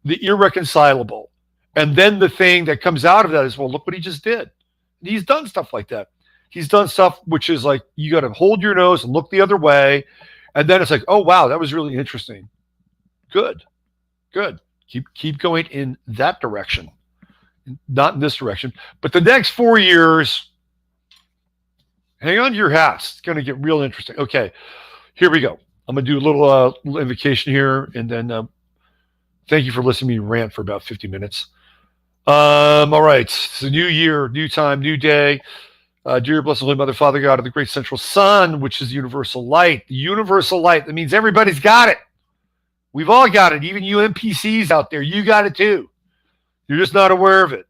the irreconcilable. And then the thing that comes out of that is, well, look what he just did. And he's done stuff like that. He's done stuff which is like, you got to hold your nose and look the other way. And then it's like, oh, wow, that was really interesting. Good. Keep going in that direction, not in this direction. But the next 4 years, hang on to your hats. It's going to get real interesting. Okay, here we go. I'm going to do a little invocation here, and then thank you for listening to me rant for about 50 minutes. All right, it's a new year, new time, new day. Dear blessed Holy Mother, Father God of the great central sun, which is the universal light. The universal light, that means everybody's got it. We've all got it. Even you NPCs out there, you got it too. You're just not aware of it.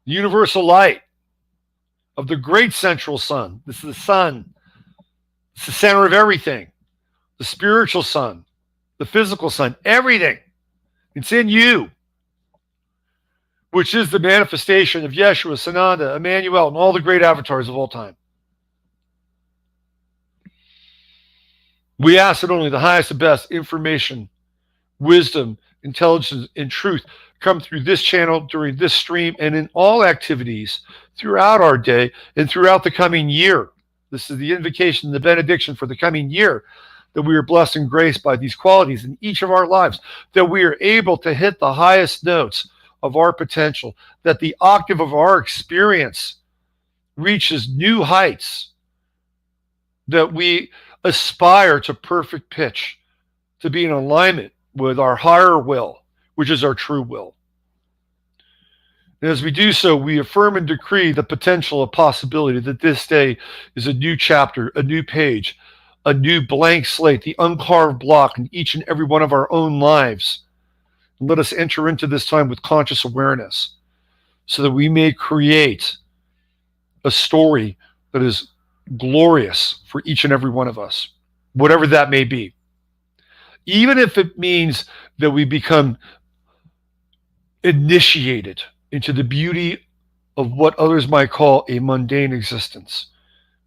The universal light of the great central sun. This is the sun. It's the center of everything. The spiritual sun, the physical sun, everything. It's in you, which is the manifestation of Yeshua, Sananda, Emmanuel, and all the great avatars of all time. We ask that only the highest and best information, wisdom, intelligence, and truth come through this channel during this stream and in all activities throughout our day and throughout the coming year. This is the invocation, the benediction for the coming year, that we are blessed and graced by these qualities in each of our lives, that we are able to hit the highest notes of our potential, that the octave of our experience reaches new heights, that we aspire to perfect pitch, to be in alignment with our higher will, which is our true will. And as we do so, we affirm and decree the potential of possibility that this day is a new chapter, a new page, a new blank slate, the uncarved block in each and every one of our own lives. And let us enter into this time with conscious awareness so that we may create a story that is glorious for each and every one of us, whatever that may be. Even if it means that we become initiated into the beauty of what others might call a mundane existence.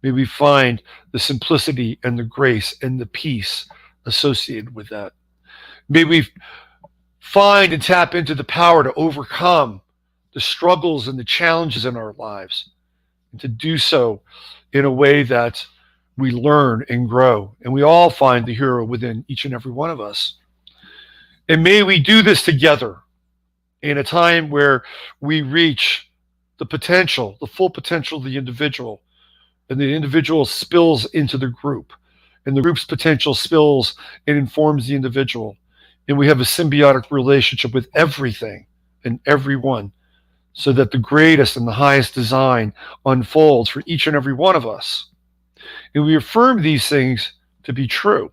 May we find the simplicity and the grace and the peace associated with that. May we find and tap into the power to overcome the struggles and the challenges in our lives, and to do so in a way that we learn and grow, and we all find the hero within each and every one of us. And may we do this together in a time where we reach the potential, the full potential of the individual, and the individual spills into the group, and the group's potential spills and informs the individual. And we have a symbiotic relationship with everything and everyone, so that the greatest and the highest design unfolds for each and every one of us. And we affirm these things to be true.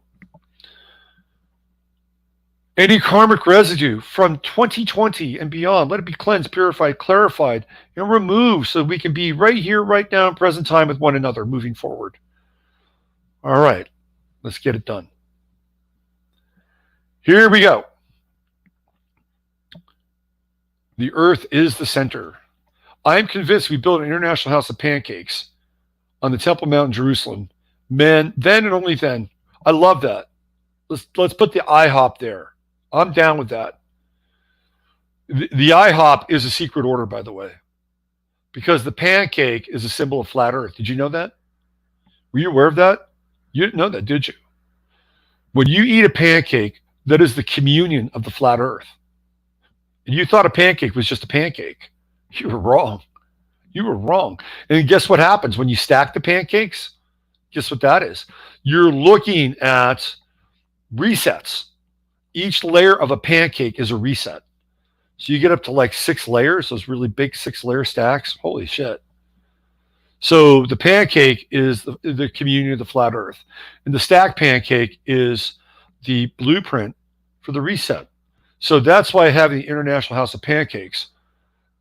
Any karmic residue from 2020 and beyond, let it be cleansed, purified, clarified, and removed so we can be right here, right now, in present time with one another moving forward. All right, let's get it done. Here we go. The earth is the center. I am convinced we built an international house of pancakes on the Temple Mount in Jerusalem. Men, then and only then. I love that. Let's put the IHOP there. I'm down with that. The IHOP is a secret order, by the way, because the pancake is a symbol of flat earth. Did you know that? Were you aware of that? You didn't know that, did you? When you eat a pancake, that is the communion of the flat earth. And you thought a pancake was just a pancake. You were wrong. You were wrong. And guess what happens when you stack the pancakes? Guess what that is? You're looking at resets. Each layer of a pancake is a reset. So you get up to like 6 layers, those really big 6-layer stacks. Holy shit. So the pancake is the communion of the flat earth. And the stacked pancake is the blueprint for the reset. So that's why having the International House of Pancakes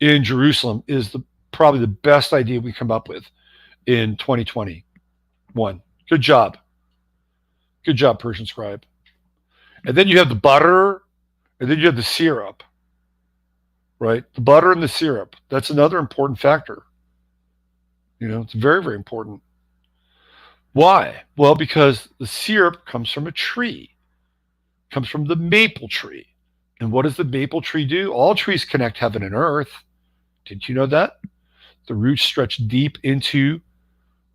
in Jerusalem is probably the best idea we come up with in 2021. Good job. Good job, Persian Scribe. And then you have the butter, and then you have the syrup, right? The butter and the syrup. That's another important factor. You know, it's very, very important. Why? Well, because the syrup comes from a tree. It comes from the maple tree. And what does the maple tree do? All trees connect heaven and earth. Didn't you know that? The roots stretch deep into,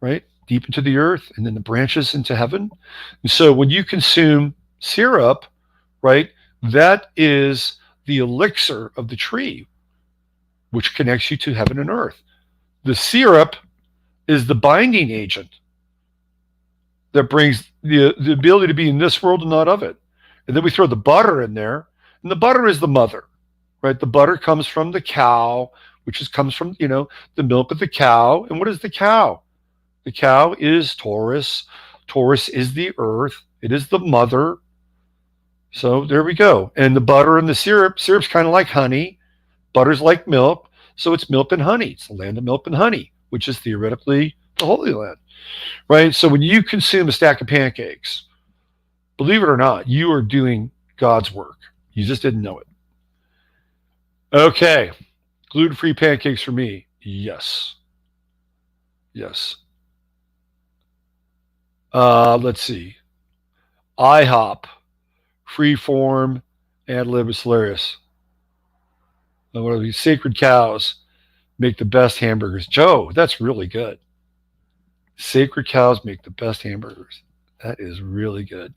right? Deep into the earth, and then the branches into heaven. And so when you consume syrup, right, that is the elixir of the tree, which connects you to heaven and earth. The syrup is the binding agent that brings the ability to be in this world and not of it. And then we throw the butter in there, and the butter is the mother, right? The butter comes from the cow, which comes from, the milk of the cow. And what is the cow? The cow is Taurus. Taurus is the earth. It is the mother. So there we go. And the butter and the syrup's kind of like honey. Butter's like milk. So it's milk and honey. It's the land of milk and honey, which is theoretically the Holy Land, right? So when you consume a stack of pancakes, believe it or not, you are doing God's work. You just didn't know it. Okay. Gluten-free pancakes for me. Yes. Yes. Let's see. IHOP, Freeform, Ad Lib is hilarious. What are these? Sacred Cows make the best hamburgers. Joe, that's really good. Sacred Cows make the best hamburgers. That is really good.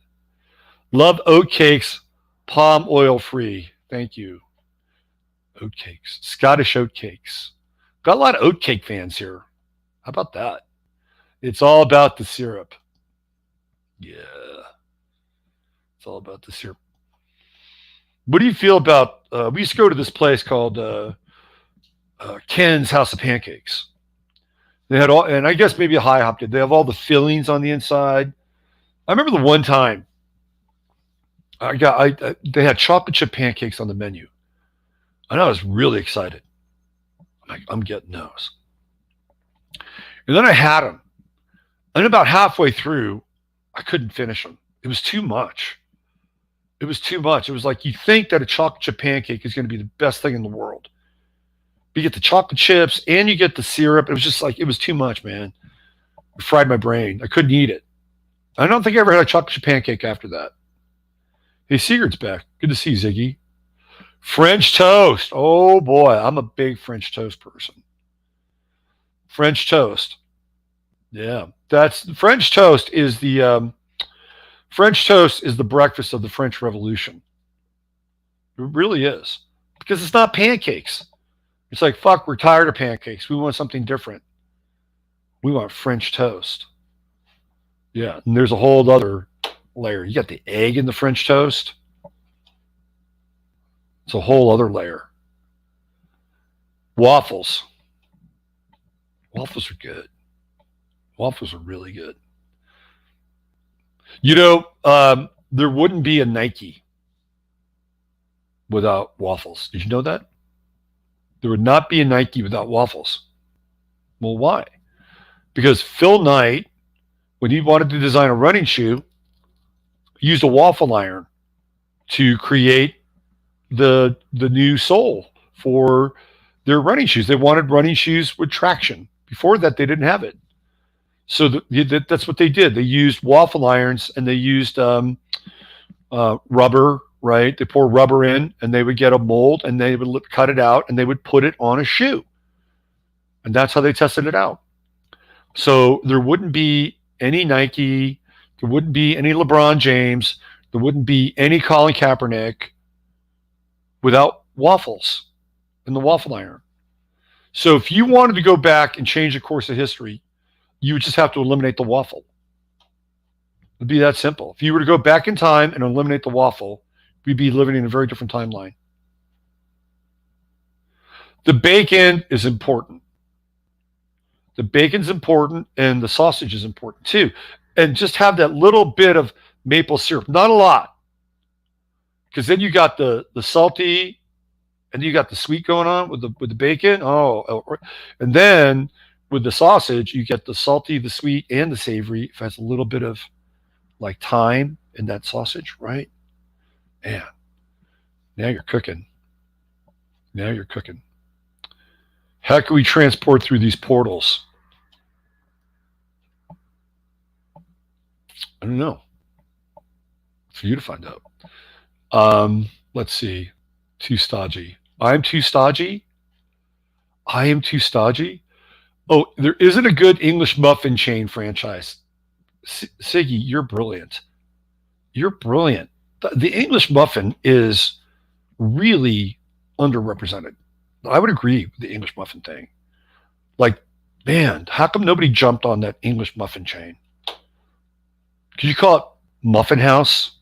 Love oat cakes, palm oil free. Thank you. Oat cakes. Scottish oat cakes. Got a lot of oat cake fans here. How about that? It's all about the syrup. Yeah. It's all about the syrup. What do you feel about? We used to go to this place called Ken's House of Pancakes. They had all, and I guess maybe a high hop did. They have all the fillings on the inside. I remember the one time they had chocolate chip pancakes on the menu, and I was really excited. I'm getting those. And then I had them, and about halfway through, I couldn't finish them. It was too much. It was too much. It was like you think that a chocolate chip pancake is going to be the best thing in the world. You get the chocolate chips and you get the syrup. It was just like, it was too much, man. It fried my brain. I couldn't eat it. I don't think I ever had a chocolate chip pancake after that. Hey, Sigurd's back. Good to see you, Ziggy. French toast. Oh, boy. I'm a big French toast person. French toast. Yeah. French toast is the breakfast of the French Revolution. It really is. Because it's not pancakes. It's like, fuck, we're tired of pancakes. We want something different. We want French toast. Yeah, and there's a whole other layer. You got the egg in the French toast. It's a whole other layer. Waffles. Waffles are good. Waffles are really good. You know, there wouldn't be a Nike without waffles. Did you know that? There would not be a Nike without waffles. Well, why? Because Phil Knight, when he wanted to design a running shoe, used a waffle iron to create the new sole for their running shoes. They wanted running shoes with traction. Before that, they didn't have it. So that's what they did. They used waffle irons and they used rubber, right? They pour rubber in and they would get a mold and they would cut it out and they would put it on a shoe. And that's how they tested it out. So there wouldn't be any Nike, there wouldn't be any LeBron James, there wouldn't be any Colin Kaepernick without waffles and the waffle iron. So if you wanted to go back and change the course of history, you would just have to eliminate the waffle. It'd be that simple. If you were to go back in time and eliminate the waffle, we'd be living in a very different timeline. The bacon is important. The bacon's important and the sausage is important too. And just have that little bit of maple syrup, not a lot. Because then you got the salty and you got the sweet going on with the bacon. And then with the sausage, you get the salty, the sweet, and the savory. If it has a little bit of like thyme in that sausage, right? Man, now you're cooking. Now you're cooking. How can we transport through these portals? I don't know. For you to find out. Let's see. Too stodgy. I'm too stodgy. I am too stodgy. Oh, there isn't a good English muffin chain franchise. Siggy, you're brilliant. You're brilliant. The English muffin is really underrepresented. I would agree with the English muffin thing. Like, man, how come nobody jumped on that English muffin chain? Could you call it Muffin House?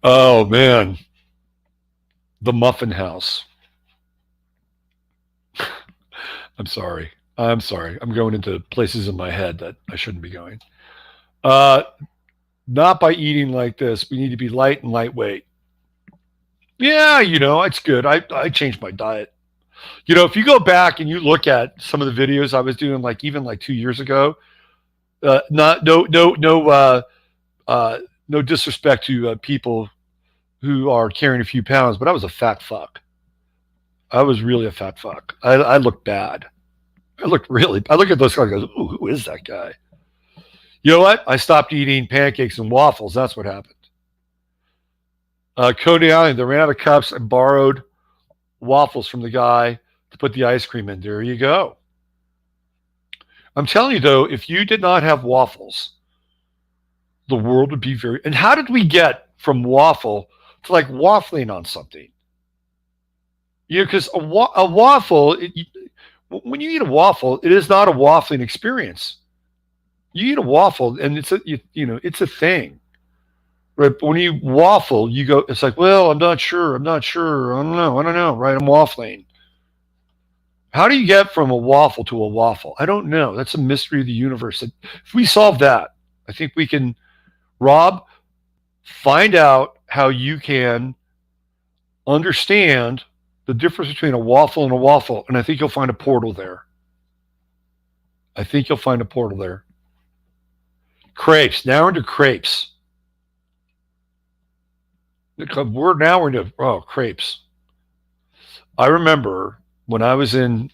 Oh, man. The Muffin House. I'm sorry. I'm going into places in my head that I shouldn't be going. Not by eating like this. We need to be light and lightweight. Yeah, it's good. I changed my diet. If you go back and you look at some of the videos I was doing, like even like 2 years ago, no disrespect to people who are carrying a few pounds, but I was a fat fuck. I was really a fat fuck. I looked bad. I look at those guys and go, ooh, who is that guy? You know what? I stopped eating pancakes and waffles. That's what happened. Coney Island, they ran out of cups and borrowed waffles from the guy to put the ice cream in. There you go. I'm telling you, though, if you did not have waffles, the world would be very. And how did we get from waffle to like waffling on something? You know, because a waffle, when you eat a waffle, it is not a waffling experience. You eat a waffle, and it's it's a thing. Right? But when you waffle, you go. It's like, well, I'm not sure. I'm not sure. I don't know. Right? I'm waffling. How do you get from a waffle to a waffle? I don't know. That's a mystery of the universe. If we solve that, I think we can, Rob, find out how you can understand the difference between a waffle and a waffle. And I think you'll find a portal there. I think you'll find a portal there. Crepes. Now we're into crepes. We're into crepes. I remember when I was in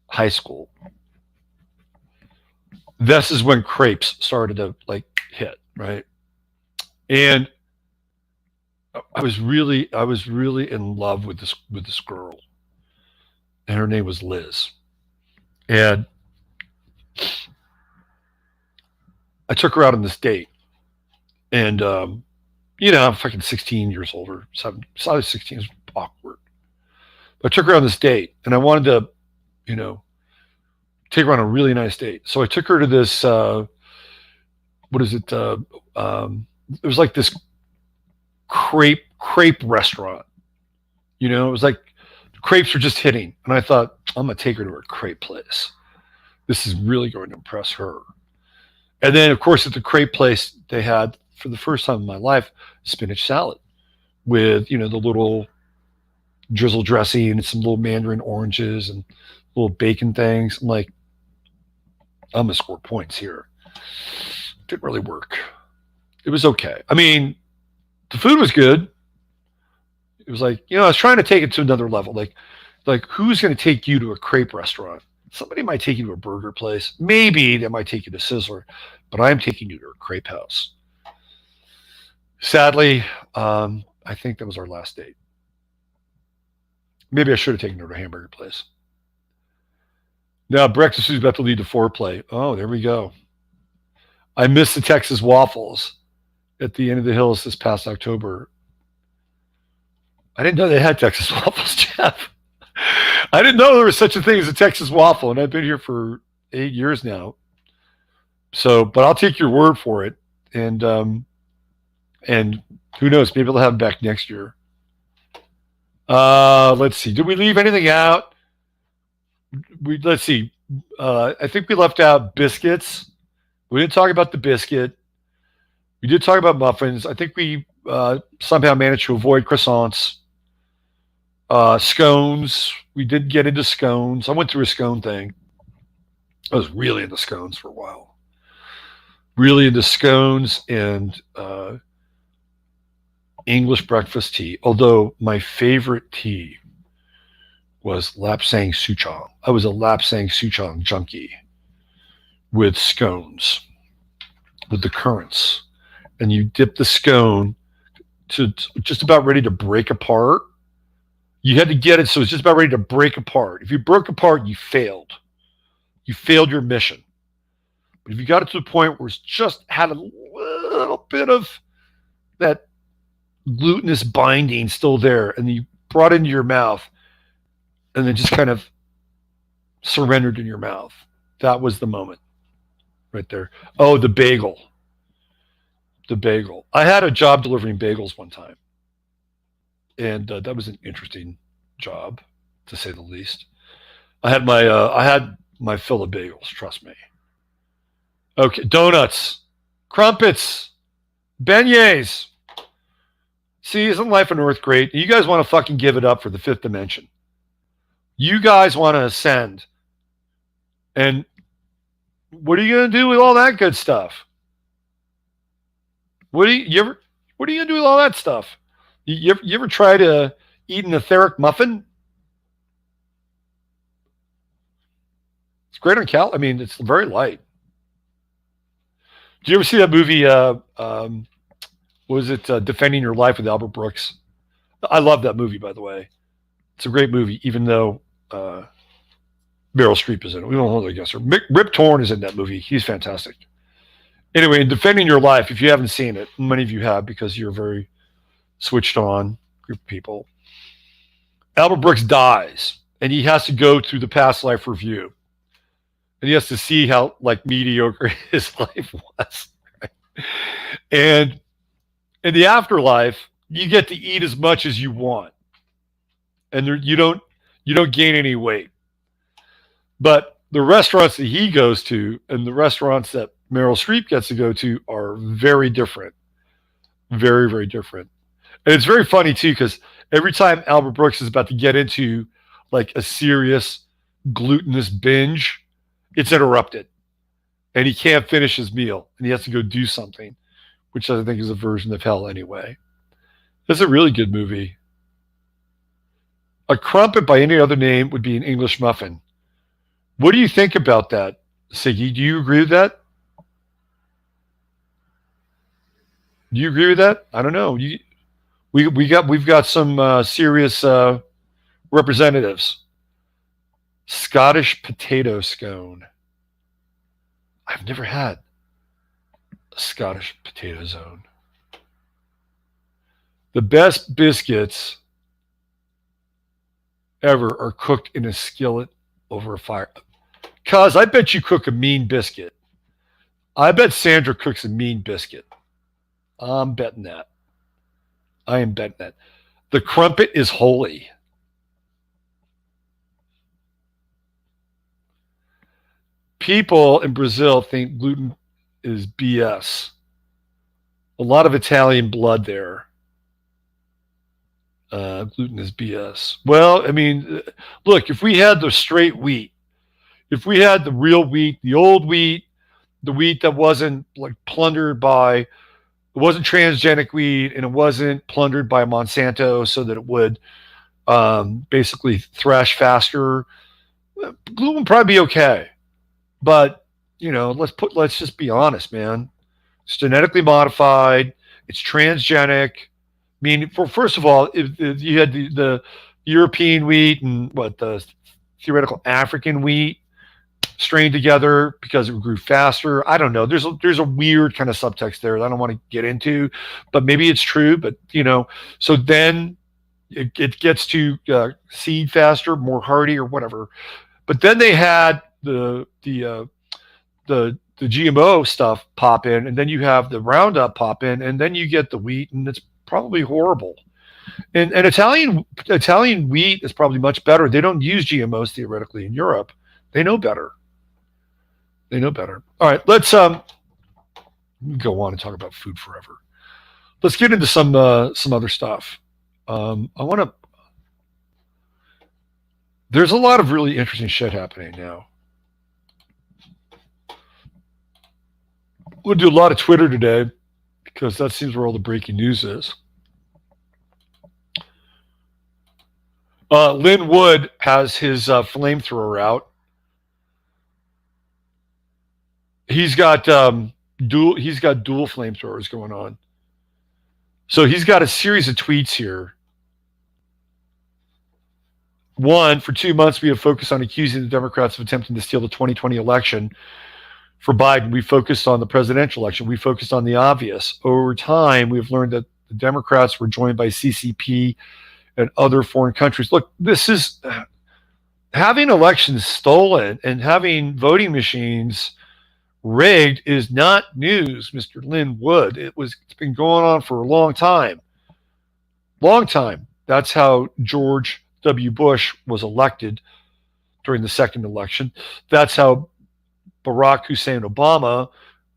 high school, this is when crepes started to like hit, right? And I was really in love with this girl, and her name was Liz. And I took her out on this date, and I'm fucking 16 years older. So I was 16. It was awkward. But I took her on this date, and I wanted to, take her on a really nice date. So I took her to this. What is it? It was like this crepe restaurant. It was like crepes were just hitting, and I thought I'm gonna take her to a crepe place. This is really going to impress her. And then, of course, at the crepe place, they had, for the first time in my life, spinach salad with the little drizzle dressing and some little mandarin oranges and little bacon things. I'm like, I'm gonna score points here. Didn't really work. It was okay. I mean, the food was good. It was like, I was trying to take it to another level. Like who's going to take you to a crepe restaurant? Somebody might take you to a burger place. Maybe they might take you to Sizzler, but I'm taking you to a crepe house. Sadly, I think that was our last date. Maybe I should have taken her to a hamburger place. Now, breakfast is about to lead to foreplay. Oh, there we go. I missed the Texas waffles at the end of the hills this past October. I didn't know they had Texas waffles, Jeff. I didn't know there was such a thing as a Texas waffle, and I've been here for 8 years now. So, but I'll take your word for it, and who knows? Maybe they'll have it back next year. Let's see. Did we leave anything out? Let's see. I think we left out biscuits. We didn't talk about the biscuit. We did talk about muffins. I think we somehow managed to avoid croissants. Scones. We did get into scones. I went through a scone thing. I was really into scones for a while. Really into scones and English breakfast tea. Although my favorite tea was Lapsang Souchong. I was a Lapsang Souchong junkie with scones, with the currants. And you dip the scone to just about ready to break apart. You had to get it so it's just about ready to break apart. If you broke apart, you failed. You failed your mission. But if you got it to the point where it's just had a little bit of that glutinous binding still there, and you brought it into your mouth, and then just kind of surrendered in your mouth. That was the moment right there. Oh, the bagel. The bagel. I had a job delivering bagels one time. And that was an interesting job, to say the least. I had my fill of bagels, trust me. Okay, donuts, crumpets, beignets. See, isn't life on Earth great? You guys want to fucking give it up for the fifth dimension. You guys want to ascend. And what are you going to do with all that good stuff? What are you going to do with all that stuff? You ever try to eat an etheric muffin? It's great on cal. I mean, it's very light. Do you ever see that movie? What was it? Defending Your Life with Albert Brooks. I love that movie, by the way. It's a great movie, even though Meryl Streep is in it. We don't hold it against her. Rip Torn is in that movie. He's fantastic. Anyway, in Defending Your Life, if you haven't seen it, many of you have because you're a very switched on group of people. Albert Brooks dies, and he has to go through the past life review. And he has to see how like mediocre his life was. And in the afterlife, you get to eat as much as you want, and you don't gain any weight. But the restaurants that he goes to and the restaurants that Meryl Streep gets to go to are very different, very, very different. And it's very funny too because every time Albert Brooks is about to get into like a serious glutinous binge, it's interrupted, and he can't finish his meal, and he has to go do something, which I think is a version of hell anyway. It's a really good movie. A crumpet by any other name would be an English muffin. What do you think about that, Siggy? Do you agree with that? Do you agree with that? I don't know. We've got some serious representatives. Scottish potato scone. I've never had a Scottish potato zone. The best biscuits ever are cooked in a skillet over a fire. Cuz I bet you cook a mean biscuit. I bet Sandra cooks a mean biscuit. I'm betting that. I am betting that. The crumpet is holy. People in Brazil think gluten is BS. A lot of Italian blood there. Gluten is BS. Well, I mean, look, if we had the straight wheat, if we had the real wheat, the old wheat, the wheat that wasn't like plundered by, it wasn't transgenic wheat, and it wasn't plundered by Monsanto so that it would basically thrash faster, gluten would probably be okay. But let's just be honest, man. It's genetically modified. It's transgenic. I mean, first of all, if you had the European wheat and the theoretical African wheat strained together because it grew faster. I don't know. There's a weird kind of subtext there that I don't want to get into, but maybe it's true. But so then it gets to seed faster, more hardy, or whatever. But then they had the GMO stuff pop in, and then you have the Roundup pop in, and then you get the wheat, and it's probably horrible. And Italian wheat is probably much better. They don't use GMOs theoretically in Europe. They know better. All right, let's go on and talk about food forever. Let's get into some other stuff. There's a lot of really interesting shit happening now. We'll do a lot of Twitter today because that seems where all the breaking news is. Lynn Wood has his flamethrower out. He's got dual flamethrowers going on. So he's got a series of tweets here. One, for 2 months, we have focused on accusing the Democrats of attempting to steal the 2020 election. For Biden, we focused on the presidential election. We focused on the obvious. Over time, we've learned that the Democrats were joined by CCP and other foreign countries. Look, this is having elections stolen and having voting machines rigged is not news, Mr. Lynn Wood. It's been going on for a long time. Long time. That's how George W. Bush was elected during the second election. That's how Barack Hussein Obama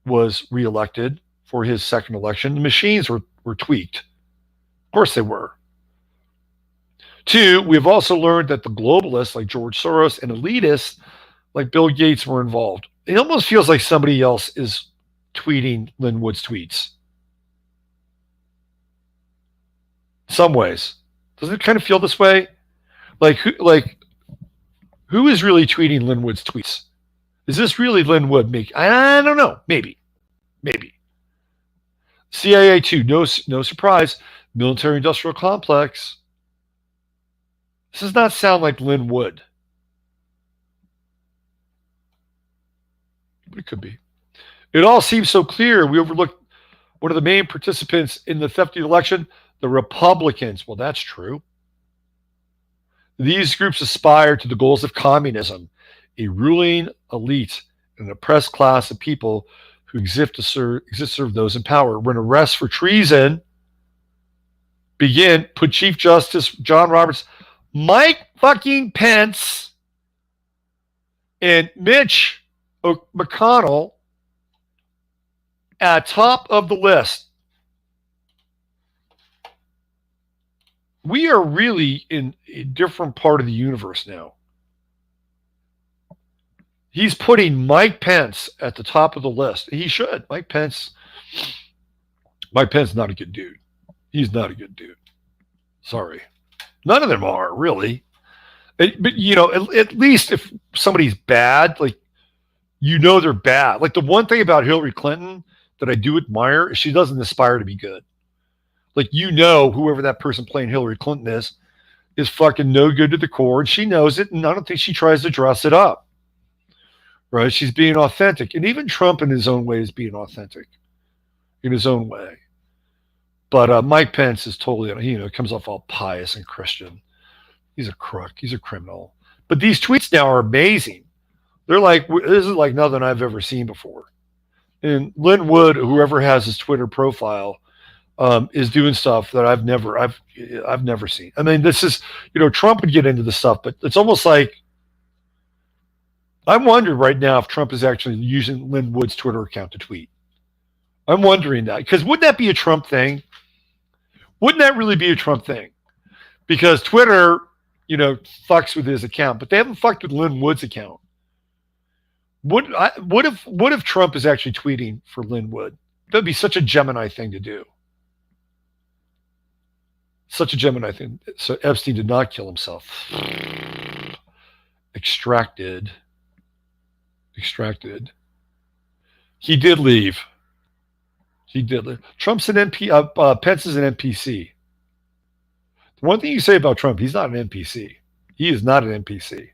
was reelected for his second election. The machines were tweaked. Of course they were. Two, we've also learned that the globalists like George Soros and elitists like Bill Gates were involved. It almost feels like somebody else is tweeting Lynn Wood's tweets. Some ways. Doesn't it kind of feel this way? Who is really tweeting Linwood's tweets? Is this really Linwood making? I don't know. Maybe. CIA too. No surprise. Military-industrial complex. This does not sound like Linwood. But it could be. It all seems so clear. We overlooked one of the main participants in the theft of the election, the Republicans. Well, that's true. These groups aspire to the goals of communism, a ruling elite, and an oppressed class of people who exist to serve those in power. When arrests for treason begin, put Chief Justice John Roberts, Mike fucking Pence, and Mitch McConnell at top of the list. We are really in a different part of the universe now. He's putting Mike Pence at the top of the list. He should. Mike Pence is not a good dude. He's not a good dude. Sorry. None of them are, really. But, you know, at least if somebody's bad, like, you know they're bad. Like, the one thing about Hillary Clinton that I do admire is she doesn't aspire to be good. Like, you know, whoever that person playing Hillary Clinton is fucking no good to the core, and she knows it, and I don't think she tries to dress it up. Right? She's being authentic. And even Trump in his own way is being authentic in his own way. But Mike Pence is totally, you know, comes off all pious and Christian. He's a crook. He's a criminal. But these tweets now are amazing. They're like, this is like nothing I've ever seen before. And Linwood, whoever has his Twitter profile, is doing stuff that I've never seen. I mean, this is, you know, Trump would get into this stuff, but it's almost like, I'm wondering right now if Trump is actually using Linwood's Twitter account to tweet. I'm wondering that, because wouldn't that be a Trump thing? Wouldn't that really be a Trump thing? Because Twitter, you know, fucks with his account, but they haven't fucked with Linwood's account. What if Trump is actually tweeting for Linwood? That'd be such a Gemini thing to do. Such a Gemini thing. So Epstein did not kill himself. Extracted. He did leave. Trump's an NP. Pence is an NPC. The one thing you say about Trump, he's not an NPC. He is not an NPC. You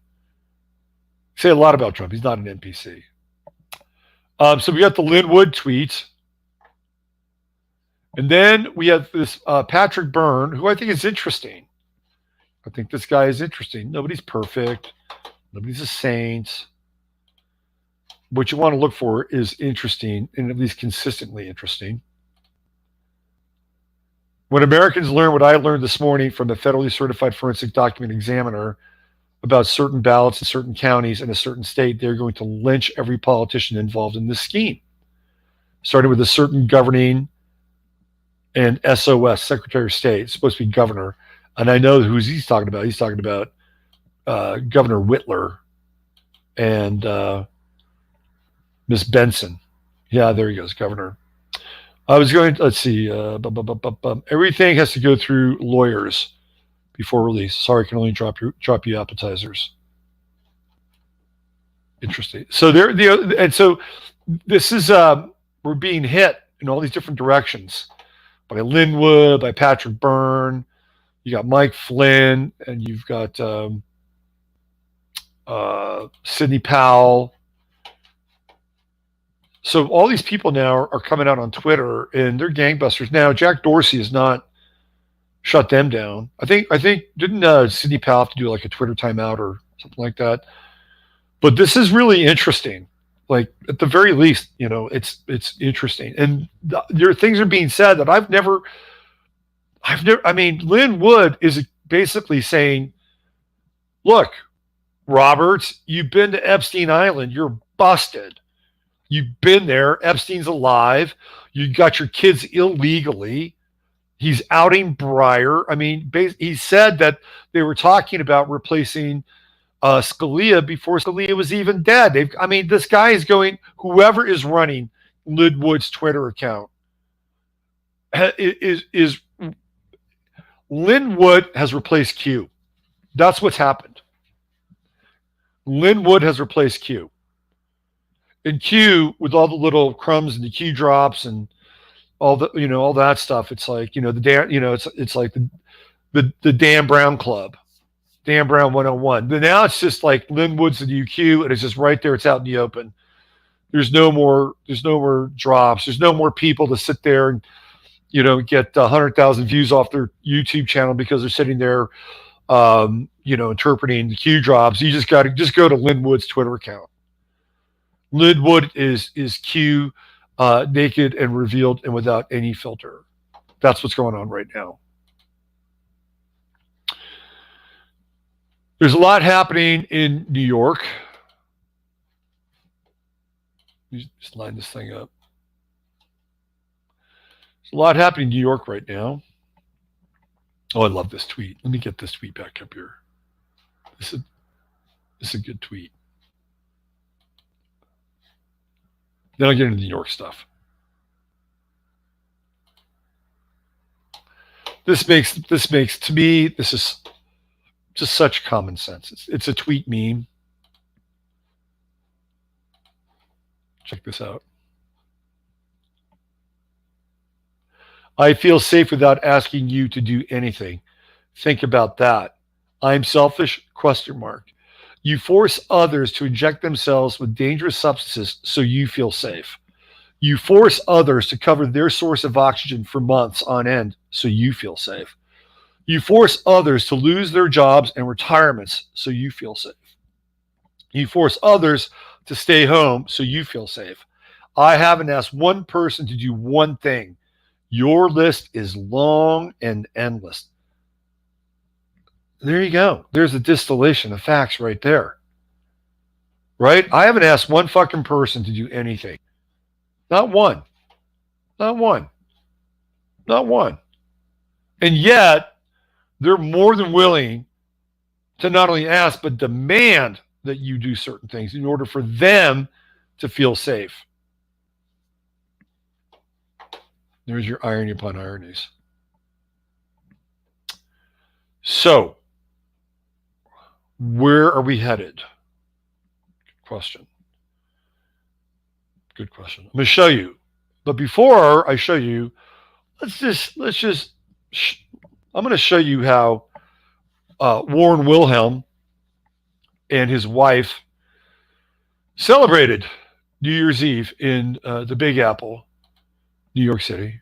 say a lot about Trump. He's not an NPC. So we got the Linwood tweet. And then we have this Patrick Byrne, who I think is interesting. I think this guy is interesting. Nobody's perfect. Nobody's a saint. What you want to look for is interesting, and at least consistently interesting. When Americans learn what I learned this morning from the federally certified forensic document examiner about certain ballots in certain counties in a certain state, they're going to lynch every politician involved in this scheme, starting with a certain governing and SOS, Secretary of State. It's supposed to be governor. And I know who he's talking about. He's talking about Governor Whitler and Miss Benson. Yeah, there he goes, governor. I was going to, let's see. Everything has to go through lawyers before release. Sorry, I can only drop you appetizers. Interesting. So so this is we're being hit in all these different directions by Linwood, by Patrick Byrne. You got Mike Flynn, and you've got Sidney Powell. So all these people now are coming out on Twitter, and they're gangbusters. Now, Jack Dorsey has not shut them down. I think didn't Sidney Powell have to do like a Twitter timeout or something like that? But this is really interesting. Like, at the very least, you know, it's interesting. And there are things are being said that I've never, I mean, Linwood is basically saying, look, Roberts, you've been to Epstein Island. You're busted. You've been there. Epstein's alive. You got your kids illegally. He's outing Breyer. I mean, he said that they were talking about replacing Scalia before Scalia was even dead. This guy is going, whoever is running Linwood's Twitter account is Linwood has replaced Q. That's what's happened. Linwood has replaced Q. And Q, with all the little crumbs and the Q drops and all that stuff, it's like, it's like the Dan Brown Club, Dan Brown 101. But now it's just like Linwood's the UQ, and it's just right there. It's out in the open. There's no more drops. There's no more people to sit there and get 100,000 views off their YouTube channel because they're sitting there, interpreting the Q drops. You just got to go to Linwood's Twitter account. Linwood is Q, naked and revealed and without any filter. That's what's going on right now. There's a lot happening in New York. Just line this thing up. There's a lot happening in New York right now. Oh, I love this tweet. Let me get this tweet back up here. This is a good tweet. Then I'll get into the New York stuff. This makes to me, this is just such common sense. It's a tweet meme. Check this out. I feel safe without asking you to do anything. Think about that. I'm selfish? ? You force others to inject themselves with dangerous substances so you feel safe. You force others to cover their source of oxygen for months on end so you feel safe. You force others to lose their jobs and retirements so you feel safe. You force others to stay home so you feel safe. I haven't asked one person to do one thing. Your list is long and endless. There you go. There's a distillation of facts right there. Right? I haven't asked one fucking person to do anything. Not one. Not one. Not one. And yet, they're more than willing to not only ask, but demand that you do certain things in order for them to feel safe. There's your irony upon ironies. So, where are we headed? Good question. Good question. I'm going to show you. But before I show you, I'm going to show you how Warren Wilhelm and his wife celebrated New Year's Eve in the Big Apple, New York City.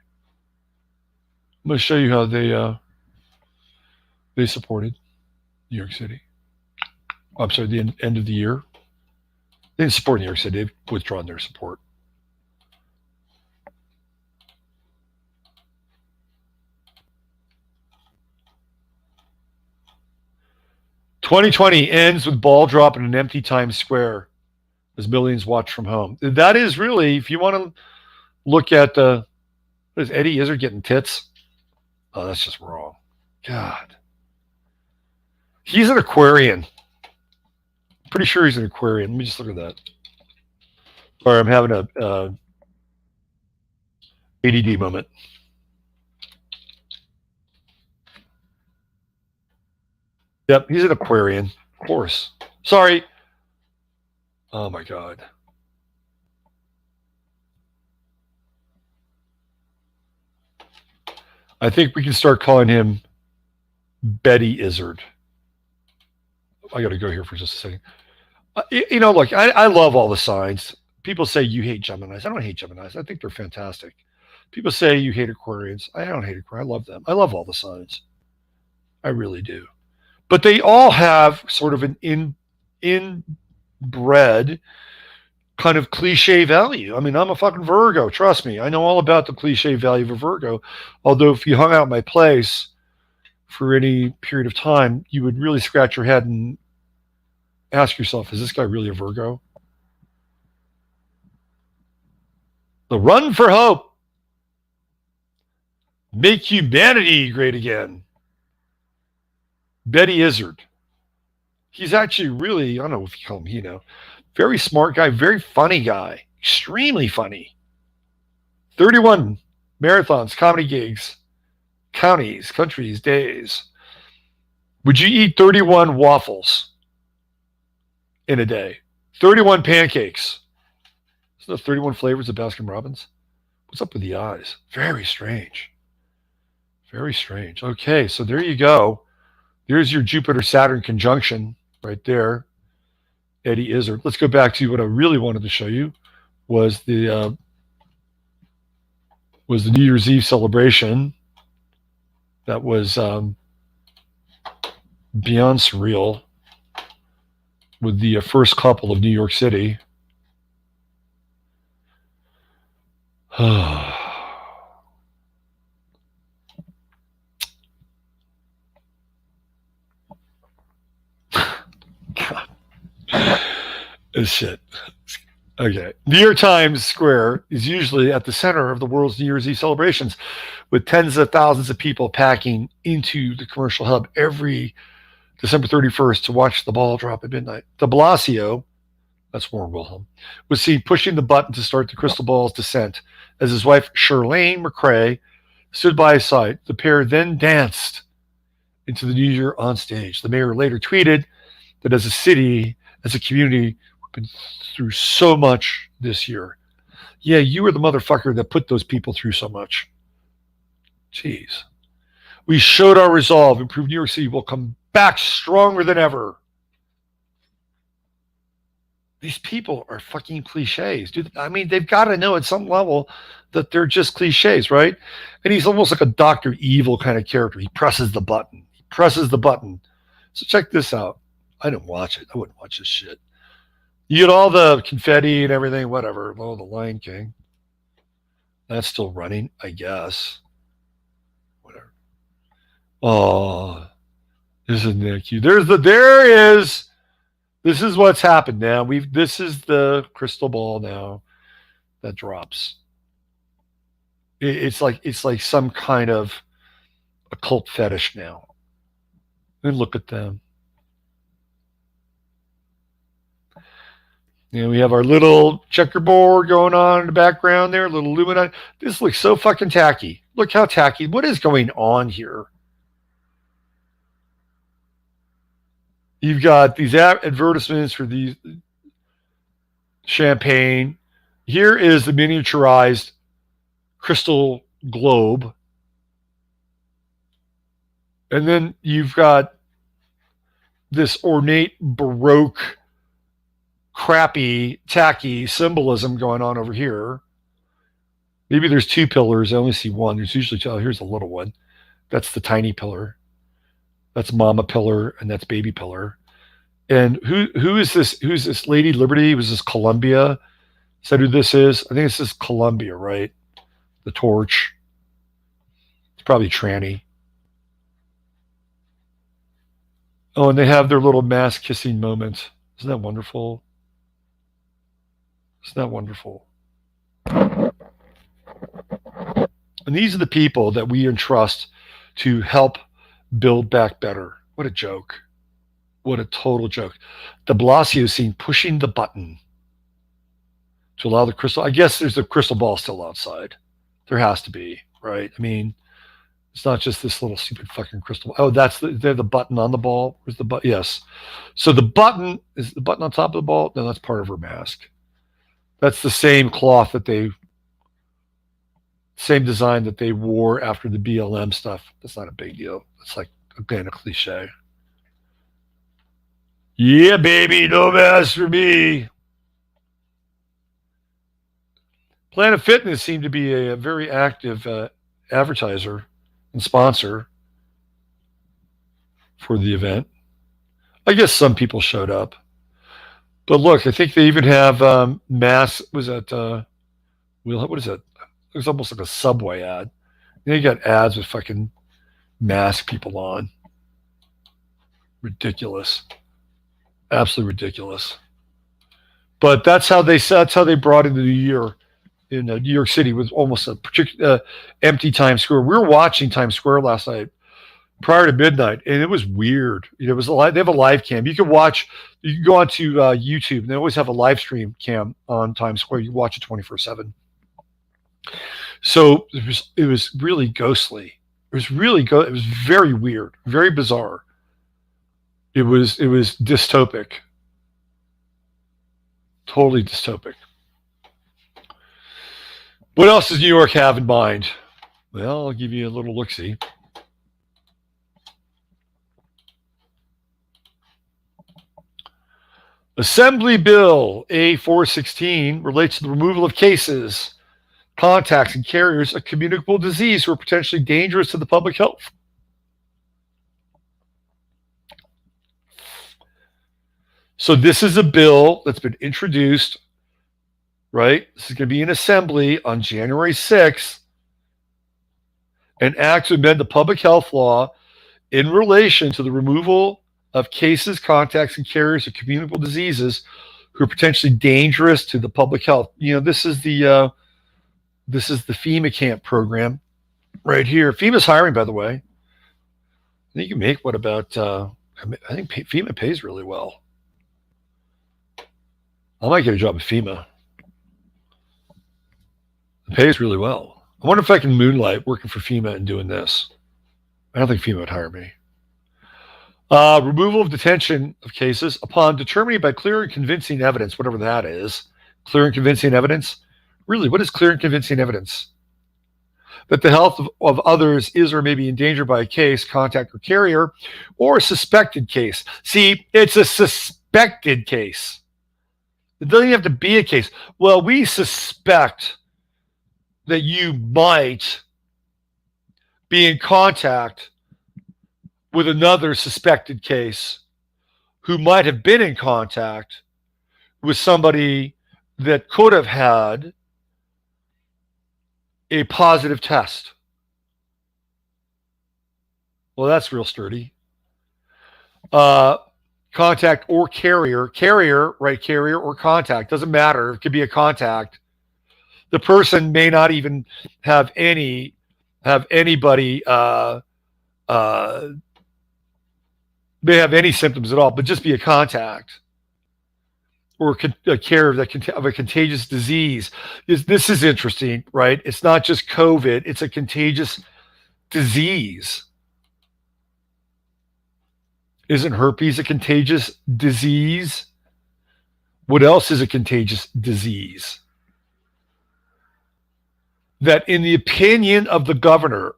I'm going to show you how they supported New York City. I'm sorry, the end of the year. They didn't support New York City. They've withdrawn their support. "2020 ends with ball drop in an empty Times Square as millions watch from home." That is really, if you want to look at what is Eddie Izzard getting tits? Oh, that's just wrong. God. He's an Aquarian. Pretty sure he's an Aquarian. Let me just look at that. Sorry, I'm having a ADD moment. Yep, he's an Aquarian. Of course. Sorry. Oh, my God. I think we can start calling him Betty Izzard. I got to go here for just a second. Look, I love all the signs. People say you hate Geminis. I don't hate Geminis. I think they're fantastic. People say you hate Aquarians. I don't hate Aquarians. I love them. I love all the signs. I really do. But they all have sort of an inbred kind of cliche value. I mean, I'm a fucking Virgo. Trust me. I know all about the cliche value of a Virgo. Although if you hung out at my place for any period of time, you would really scratch your head and ask yourself, is this guy really a Virgo? The run for hope. Make humanity great again. Betty Izzard. He's actually really, I don't know if you call him, very smart guy, very funny guy, extremely funny. 31 marathons, comedy gigs, counties, countries, days. Would you eat 31 waffles in a day? 31 pancakes. Isn't there 31 flavors of Baskin Robbins? What's up with the eyes? Very strange. Very strange. Okay, so there you go. There's your Jupiter-Saturn conjunction right there. Eddie Izzard. Let's go back to what I really wanted to show you was the New Year's Eve celebration. That was beyond surreal with the first couple of New York City. God. This shit. Okay. New York Times Square is usually at the center of the world's New Year's Eve celebrations, with tens of thousands of people packing into the commercial hub every December 31st to watch the ball drop at midnight. De Blasio, that's Warren Wilhelm, was seen pushing the button to start the crystal ball's descent as his wife, Shirlane McCrae, stood by his side. The pair then danced into the new year on stage. The mayor later tweeted that as a city, as a community, we've been through so much this year. Yeah, you were the motherfucker that put those people through so much. Jeez. We showed our resolve and proved New York City will come back stronger than ever. These people are fucking cliches. Dude, I mean, they've got to know at some level that they're just cliches, right? And he's almost like a Dr. Evil kind of character. He presses the button. He presses the button. So check this out. I didn't watch it. I wouldn't watch this shit. You get all the confetti and everything, whatever. Oh, the Lion King. That's still running, I guess. Whatever. Oh, isn't that cute? There is. This is what's happened now. This is the crystal ball now that drops. It's like some kind of occult fetish now. And look at them. We have our little checkerboard going on in the background there, little Illuminati. This looks so fucking tacky. Look how tacky. What is going on here? You've got these advertisements for these champagne. Here is the miniaturized crystal globe. And then you've got this ornate Baroque, crappy, tacky symbolism going on over here. Maybe there's two pillars. I only see one. There's usually two. Here's the little one. That's the tiny pillar. That's mama pillar, and that's baby pillar. And who is this? Who's this Lady Liberty? Was this Columbia? Is that who this is? I think this is Columbia, right? The torch. It's probably tranny. Oh, and they have their little mass kissing moment. Isn't that wonderful? Isn't that wonderful? And these are the people that we entrust to help build back better. What a joke. What a total joke. De Blasio seen pushing the button to allow the crystal. I guess there's a crystal ball still outside. There has to be, right? I mean, it's not just this little stupid fucking crystal. Oh, that's the button on the ball. Where's the button? Yes. So the button, is the button on top of the ball? No, that's part of her mask. That's the same cloth that same design that they wore after the BLM stuff. That's not a big deal. It's like, again, a cliche. Yeah, baby, no mask for me. Planet Fitness seemed to be a very active advertiser and sponsor for the event. I guess some people showed up. But look, I think they even have masks. Was that, what is it? It was almost like a Subway ad. You got ads with fucking mask people on. Ridiculous. Absolutely ridiculous. But that's how they brought into the year in New York City with almost a particular empty Times Square. We were watching Times Square last night prior to midnight, and it was weird. It was they have a live cam. You can watch. You can go onto YouTube, and they always have a live stream cam on Times Square. You watch it 24/7. So it was really ghostly. It was really good. It was very weird, very bizarre. It was dystopic, totally dystopic. What else does New York have in mind? Well, I'll give you a little look-see. Assembly Bill A416 relates to the removal of cases, contacts, and carriers of communicable disease who are potentially dangerous to the public health. So this is a bill that's been introduced, right? This is going to be in assembly on January 6th, an act to amend the public health law in relation to the removal of cases, contacts, and carriers of communicable diseases who are potentially dangerous to the public health. This is the FEMA camp program right here. FEMA's hiring, by the way. I think you make what about? I think FEMA pays really well. I might get a job at FEMA. It pays really well. I wonder if I can moonlight working for FEMA and doing this. I don't think FEMA would hire me. Removal of detention of cases upon determining by clear and convincing evidence, whatever that is. Clear and convincing evidence? Really, what is clear and convincing evidence? That the health of others is or may be endangered by a case, contact, or carrier, or a suspected case. See, it's a suspected case. It doesn't have to be a case. Well, we suspect that you might be in contact with another suspected case who might have been in contact with somebody that could have had a positive test. Well, that's real sturdy. Contact or carrier, right? Carrier or contact, doesn't matter. It could be a contact. The person may not even have anybody may have any symptoms at all, but just be a contact or a carrier of a contagious disease. This is interesting, right? It's not just COVID, it's a contagious disease. Isn't herpes a contagious disease? What else is a contagious disease? That in the opinion of the governor,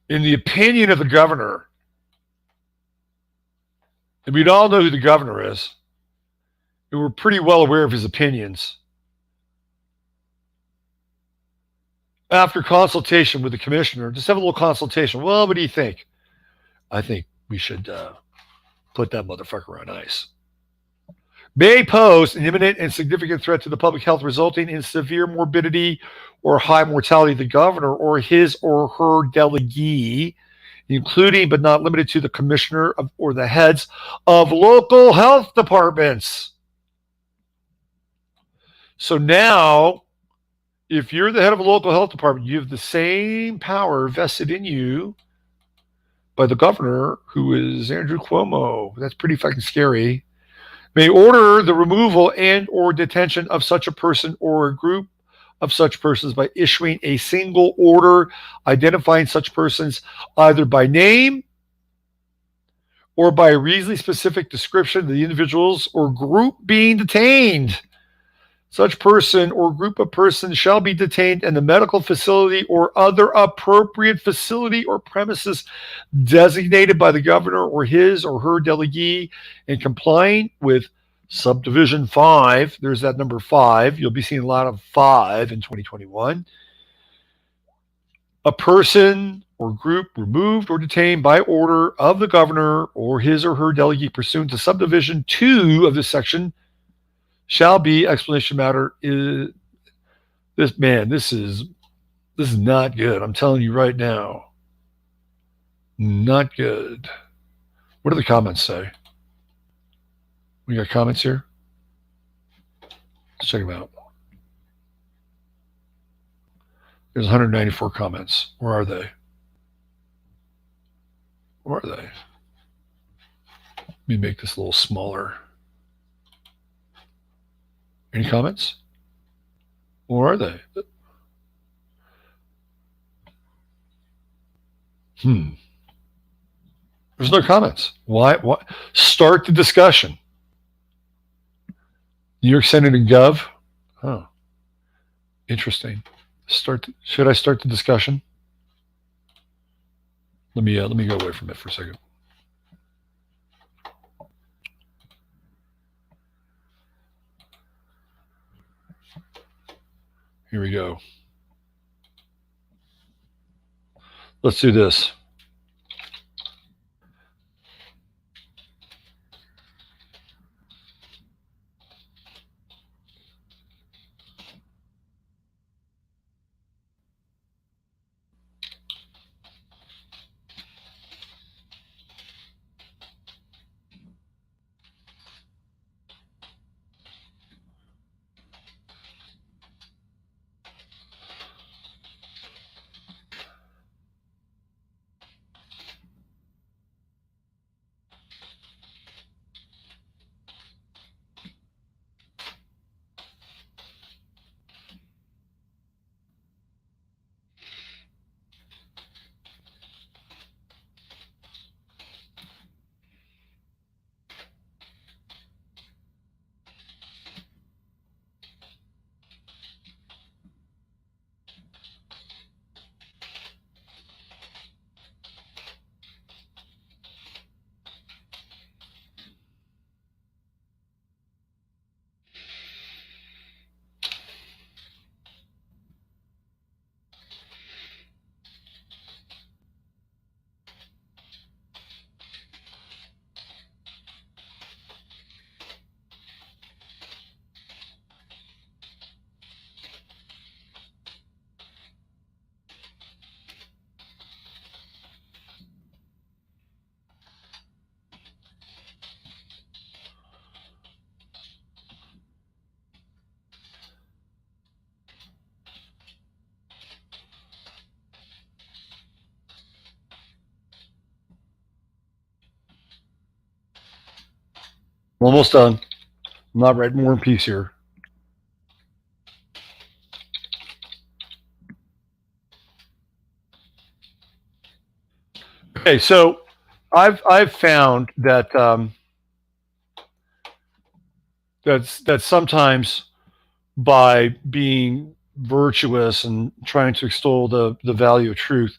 and we all know who the governor is, and we're pretty well aware of his opinions. After consultation with the commissioner, just have a little consultation. Well, what do you think? I think we should put that motherfucker on ice. May pose an imminent and significant threat to the public health, resulting in severe morbidity or high mortality of the governor or his or her delegee, including but not limited to the commissioner or the heads of local health departments. So now, if you're the head of a local health department, you have the same power vested in you by the governor, who is Andrew Cuomo. That's pretty fucking scary. May order the removal and or detention of such a person or a group of such persons by issuing a single order identifying such persons either by name or by a reasonably specific description of the individuals or group being detained. Such person or group of persons shall be detained in the medical facility or other appropriate facility or premises designated by the governor or his or her delegee in complying with subdivision 5. There's that number 5. You'll be seeing a lot of 5 in 2021. A person or group removed or detained by order of the governor or his or her delegee pursuant to subdivision 2 of this section shall be, explanation matter is this is not good. I'm telling you right now. Not good. What do the comments say? We got comments here? Let's check them out. There's 194 comments. Where are they? Let me make this a little smaller. Any comments? Where are they? There's no comments. Why? What? Start the discussion. New York Senate and Gov. Oh, interesting. Should I start the discussion? Let me go away from it for a second. Here we go. Let's do this. I'm almost done. I'm not writing War and Peace here. Okay, so I've found that that sometimes by being virtuous and trying to extol the value of truth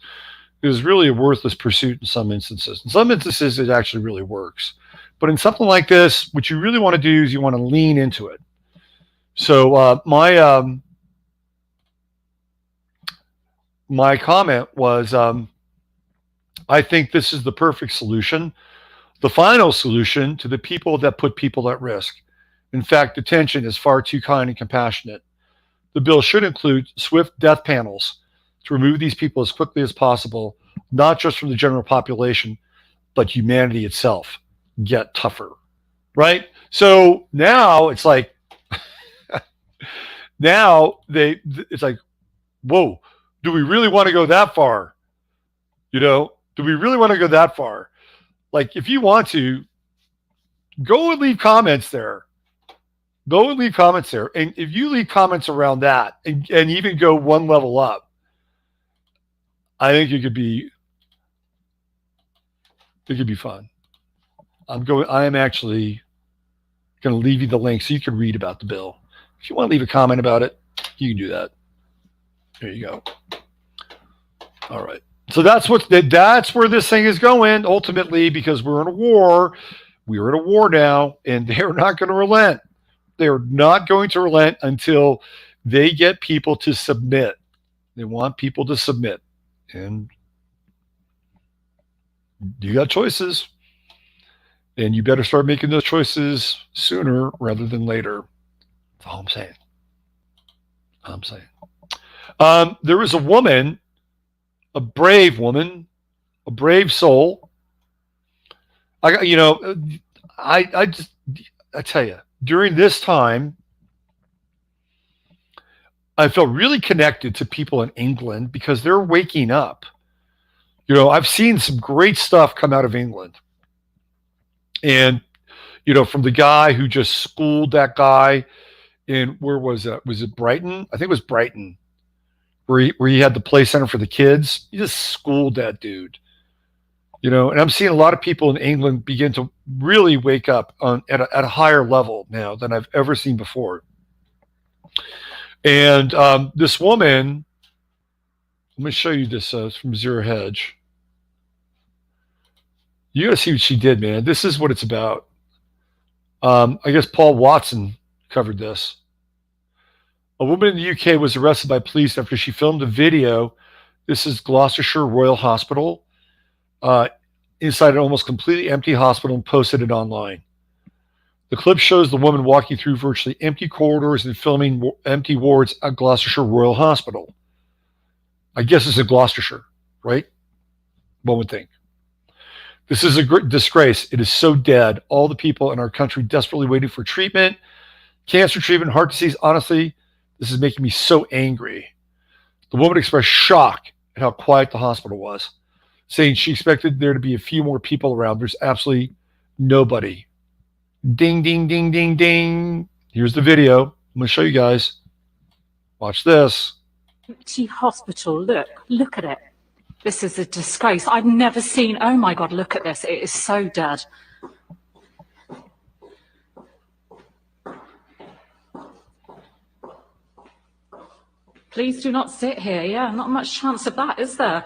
is really a worthless pursuit in some instances. In some instances, it actually really works. But in something like this, what you really want to do is you want to lean into it. So my comment was, I think this is the perfect solution, the final solution to the people that put people at risk. In fact, detention is far too kind and compassionate. The bill should include swift death panels to remove these people as quickly as possible, not just from the general population, but humanity itself. Get tougher, right? So now it's like, it's like, whoa, do we really want to go that far? Do we really want to go that far? Like, if you want to, go and leave comments there. Go and leave comments there. And if you leave comments around that and even go one level up, I think it could be fun. I am actually going to leave you the link so you can read about the bill. If you want to leave a comment about it, you can do that. There you go. All right. So that's where this thing is going ultimately, because we're in a war. We're in a war now, and they're not going to relent. They're not going to relent until they get people to submit. They want people to submit. And you got choices. And you better start making those choices sooner rather than later. That's all I'm saying. There was a woman, a brave woman, a brave soul. I tell you, during this time, I felt really connected to people in England because they're waking up. I've seen some great stuff come out of England. And, from the guy who just schooled that guy in, where was that? Was it Brighton? I think it was Brighton, where he had the play center for the kids. He just schooled that dude. And I'm seeing a lot of people in England begin to really wake up at a higher level now than I've ever seen before. And this woman, let me show you this from Zero Hedge. You got to see what she did, man. This is what it's about. I guess Paul Watson covered this. A woman in the UK was arrested by police after she filmed a video. This is Gloucestershire Royal Hospital, inside an almost completely empty hospital, and posted it online. The clip shows the woman walking through virtually empty corridors and filming empty wards at Gloucestershire Royal Hospital. I guess it's in Gloucestershire, right? One would think. This is a disgrace. It is so dead. All the people in our country desperately waiting for treatment, cancer treatment, heart disease. Honestly, this is making me so angry. The woman expressed shock at how quiet the hospital was, saying she expected there to be a few more people around. There's absolutely nobody. Ding, ding, ding, ding, ding. Here's the video. I'm going to show you guys. Watch this. Empty hospital. Look at it. This is a disgrace. I've never seen. Oh my God, look at this. It is so dead. Please do not sit here. Yeah, not much chance of that, is there?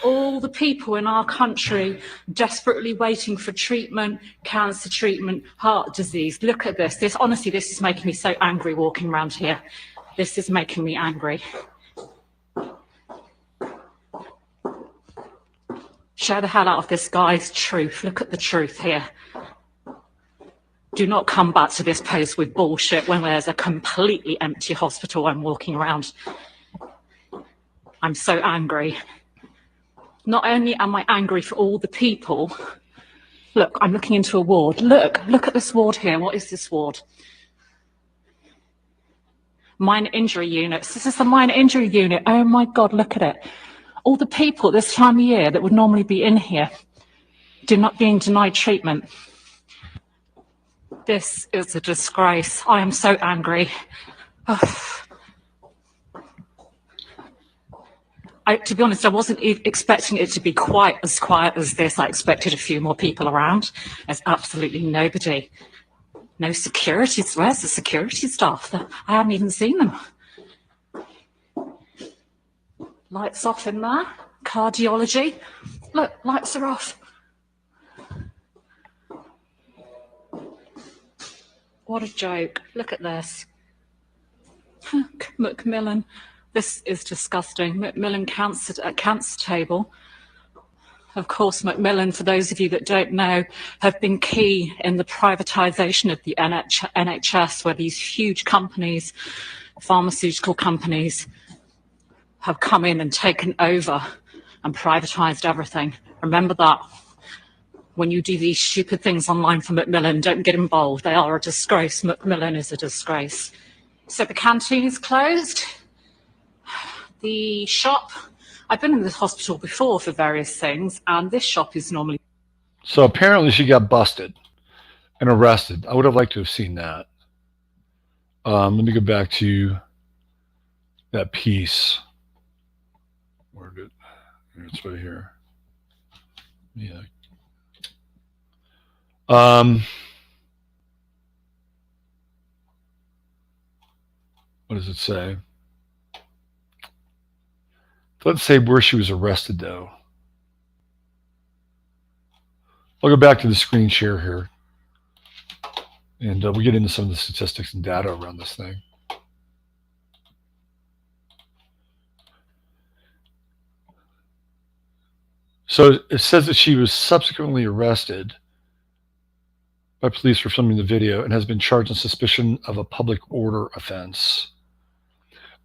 All the people in our country desperately waiting for treatment, cancer treatment, heart disease. Look at this. Honestly, this is making me so angry walking around here. This is making me angry. Share the hell out of this guy's truth. Look at the truth here. Do not come back to this post with bullshit when there's a completely empty hospital I'm walking around. I'm so angry. Not only am I angry for all the people. Look, I'm looking into a ward. Look at this ward here. What is this ward? Minor injury units. This is the minor injury unit. Oh my God, look at it. All the people this time of year that would normally be in here being denied treatment. This is a disgrace. I am so angry. To be honest, I wasn't expecting it to be quite as quiet as this. I expected a few more people around. There's absolutely nobody. No security. Where's the security staff? I haven't even seen them. Lights off in there. Cardiology. Look, lights are off. What a joke. Look at this. Macmillan. This is disgusting. Macmillan cancer table. Of course, Macmillan, for those of you that don't know, have been key in the privatisation of the NHS, where these huge companies, pharmaceutical companies, have come in and taken over and privatised everything. Remember that. When you do these stupid things online for Macmillan, don't get involved. They are a disgrace. Macmillan is a disgrace. So the canteen is closed. The shop, I've been in this hospital before for various things, and this shop is normally... So apparently she got busted and arrested. I would have liked to have seen that. Let me go back to that piece. Where did it? It's right here. Yeah. What does it say? Let's say where she was arrested, though. I'll go back to the screen share here. And we'll get into some of the statistics and data around this thing. So it says that she was subsequently arrested by police for filming the video and has been charged on suspicion of a public order offense.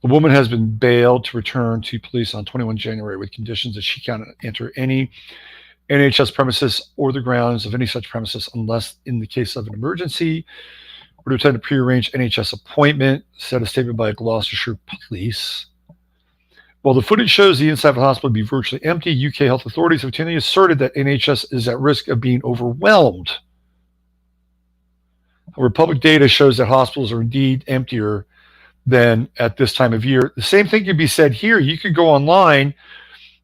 The woman has been bailed to return to police on 21 January with conditions that she cannot enter any NHS premises or the grounds of any such premises unless in the case of an emergency or to attend a prearranged NHS appointment, said a statement by Gloucestershire Police. While the footage shows the inside of the hospital to be virtually empty, UK health authorities have continually asserted that NHS is at risk of being overwhelmed. Where public data shows that hospitals are indeed emptier than at this time of year. The same thing can be said here. You could go online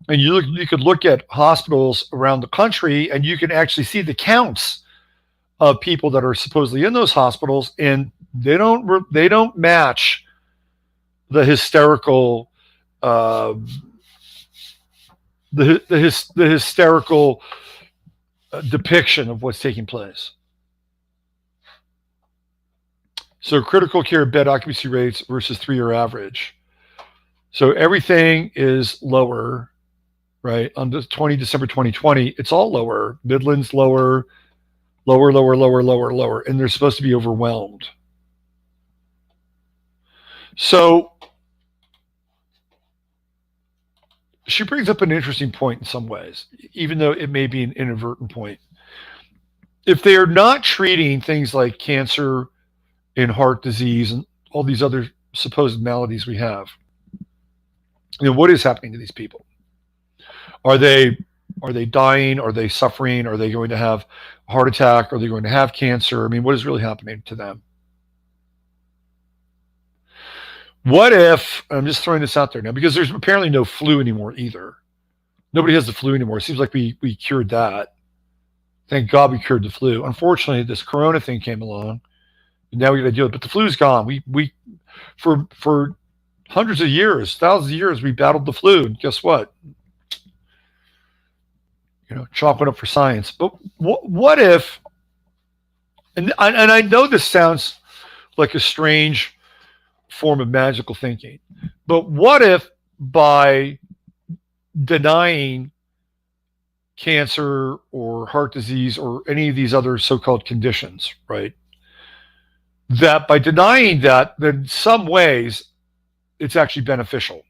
and you could look at hospitals around the country, and you can actually see the counts of people that are supposedly in those hospitals, and they don't match the hysterical the hysterical depiction of what's taking place. So critical care bed occupancy rates versus 3-year average. So everything is lower, right? On the December 2020, it's all lower. Midlands lower, lower, and they're supposed to be overwhelmed. So she brings up an interesting point in some ways, even though it may be an inadvertent point. If they are not treating things like cancer and heart disease and all these other supposed maladies we have, what is happening to these people? Are they dying? Are they suffering? Are they going to have a heart attack? Are they going to have cancer? I mean, what is really happening to them? What if, I'm just throwing this out there now, because there's apparently no flu anymore either. Nobody has the flu anymore. It seems like we cured that. Thank God we cured the flu. Unfortunately, this corona thing came along, and now we got to deal with it. But the flu's gone. We for hundreds of years, thousands of years, we battled the flu, and guess what? Chalk it up for science. But what if? And I know this sounds like a strange form of magical thinking, but what if by denying cancer or heart disease or any of these other so-called conditions, right, that by denying that, then in some ways it's actually beneficial?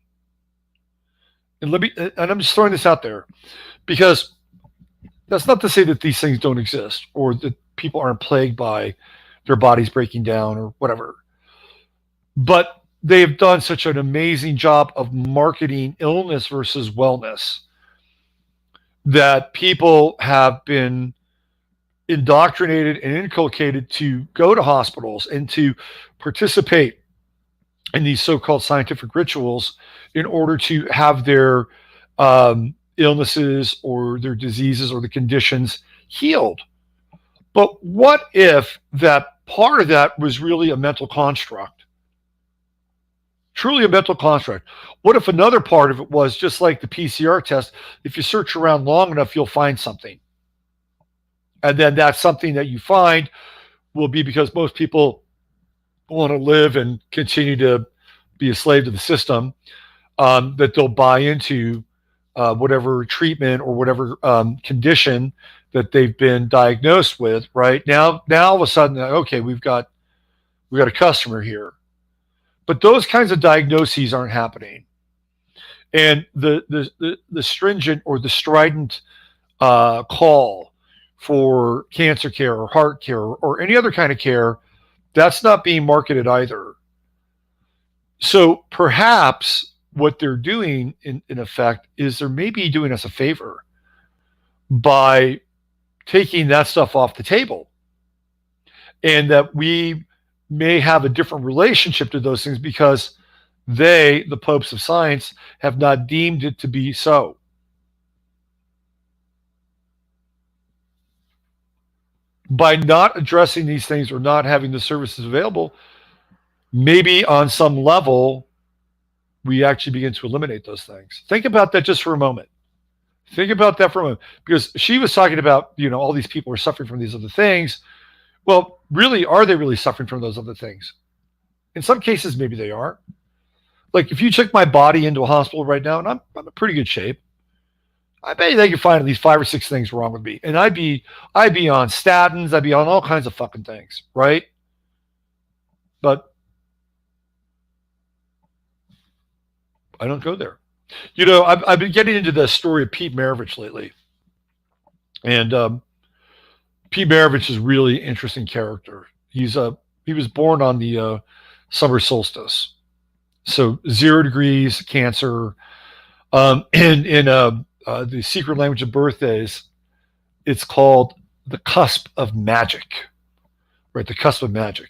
And I'm just throwing this out there, because that's not to say that these things don't exist or that people aren't plagued by their bodies breaking down or whatever. But they have done such an amazing job of marketing illness versus wellness that people have been indoctrinated and inculcated to go to hospitals and to participate in these so-called scientific rituals in order to have their illnesses or their diseases or the conditions healed. But what if that part of that was really a mental construct? Truly a mental construct. What if another part of it was just like the PCR test? If you search around long enough, you'll find something. And then that something that you find will be because most people want to live and continue to be a slave to the system, that they'll buy into whatever treatment or whatever condition that they've been diagnosed with. Right now all of a sudden, okay, we got a customer here. But those kinds of diagnoses aren't happening, and the stringent or the strident call for cancer care or heart care or any other kind of care, that's not being marketed either. So perhaps what they're doing in effect is they're maybe doing us a favor by taking that stuff off the table, and that we may have a different relationship to those things because they, the popes of science, have not deemed it to be so. By not addressing these things or not having the services available, maybe on some level, we actually begin to eliminate those things. Think about that just for a moment. Think about that for a moment. Because she was talking about, all these people are suffering from these other things. Well, really, are they really suffering from those other things? In some cases, maybe they are. Like if you took my body into a hospital right now, and I'm in pretty good shape, I bet you they could find at least 5 or 6 things wrong with me. And I'd be on statins, I'd be on all kinds of fucking things, right? But I don't go there. I've been getting into the story of Pete Maravich lately. And Pete Maravich is a really interesting character. He was born on the summer solstice, so 0 degrees, Cancer. And in the secret language of birthdays, it's called the cusp of magic, right? The cusp of magic.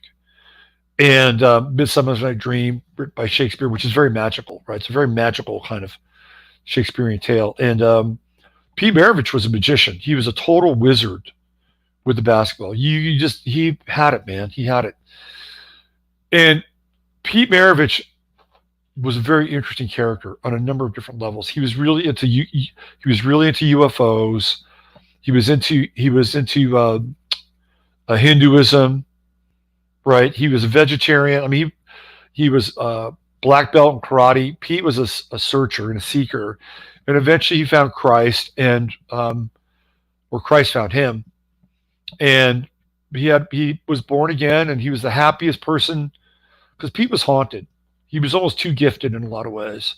And Midsummer's Night Dream by Shakespeare, which is very magical, right? It's a very magical kind of Shakespearean tale. And Pete Maravich was a magician. He was a total wizard with the basketball. He had it, man. He had it. And Pete Maravich was a very interesting character on a number of different levels. He was really into UFOs. He was into Hinduism, right? He was a vegetarian. I mean, he was black belt in karate. Pete was a searcher and a seeker, and eventually he found Christ, and or Christ found him, and he was born again, and he was the happiest person because Pete was haunted. He was almost too gifted in a lot of ways,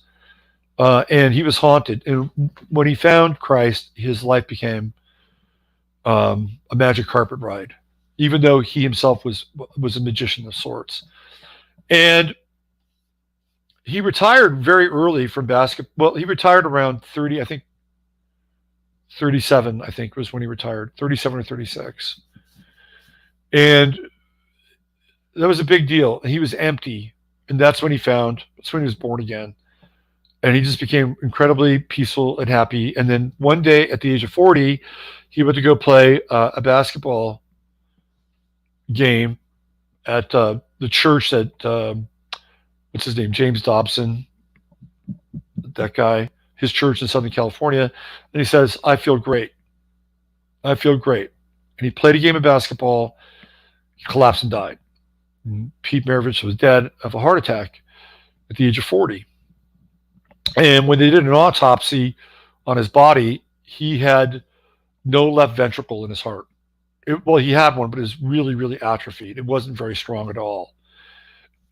and he was haunted. And when he found Christ, his life became a magic carpet ride, even though he himself was a magician of sorts. And he retired very early from basketball. Well, he retired around 30, I think 37, I think was when he retired, 37 or 36. And that was a big deal. He was empty. And that's when he was born again. And he just became incredibly peaceful and happy. And then one day at the age of 40, he went to go play a basketball game at the church that, what's his name? James Dobson, that guy, his church in Southern California. And he says, I feel great. I feel great. And he played a game of basketball. He collapsed and died. And Pete Maravich was dead of a heart attack at the age of 40. And when they did an autopsy on his body, he had no left ventricle in his heart. Well, he had one, but it was really, really atrophied. It wasn't very strong at all.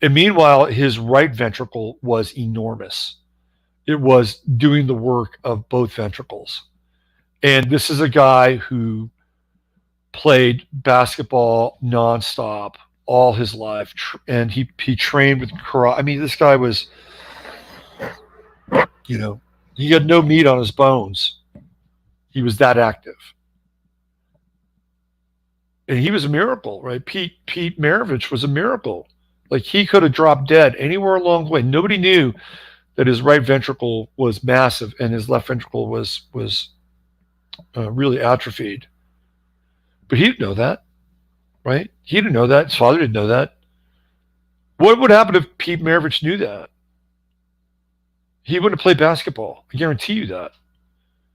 And meanwhile, his right ventricle was enormous. It was doing the work of both ventricles. And this is a guy who played basketball nonstop all his life, and he trained with karate. I mean, this guy was, he had no meat on his bones. He was that active, and he was a miracle, right? Pete Maravich was a miracle. Like, he could have dropped dead anywhere along the way. Nobody knew that his right ventricle was massive and his left ventricle was really atrophied. But he didn't know that, right? He didn't know that. His father didn't know that. What would happen if Pete Maravich knew that? He wouldn't have played basketball. I guarantee you that.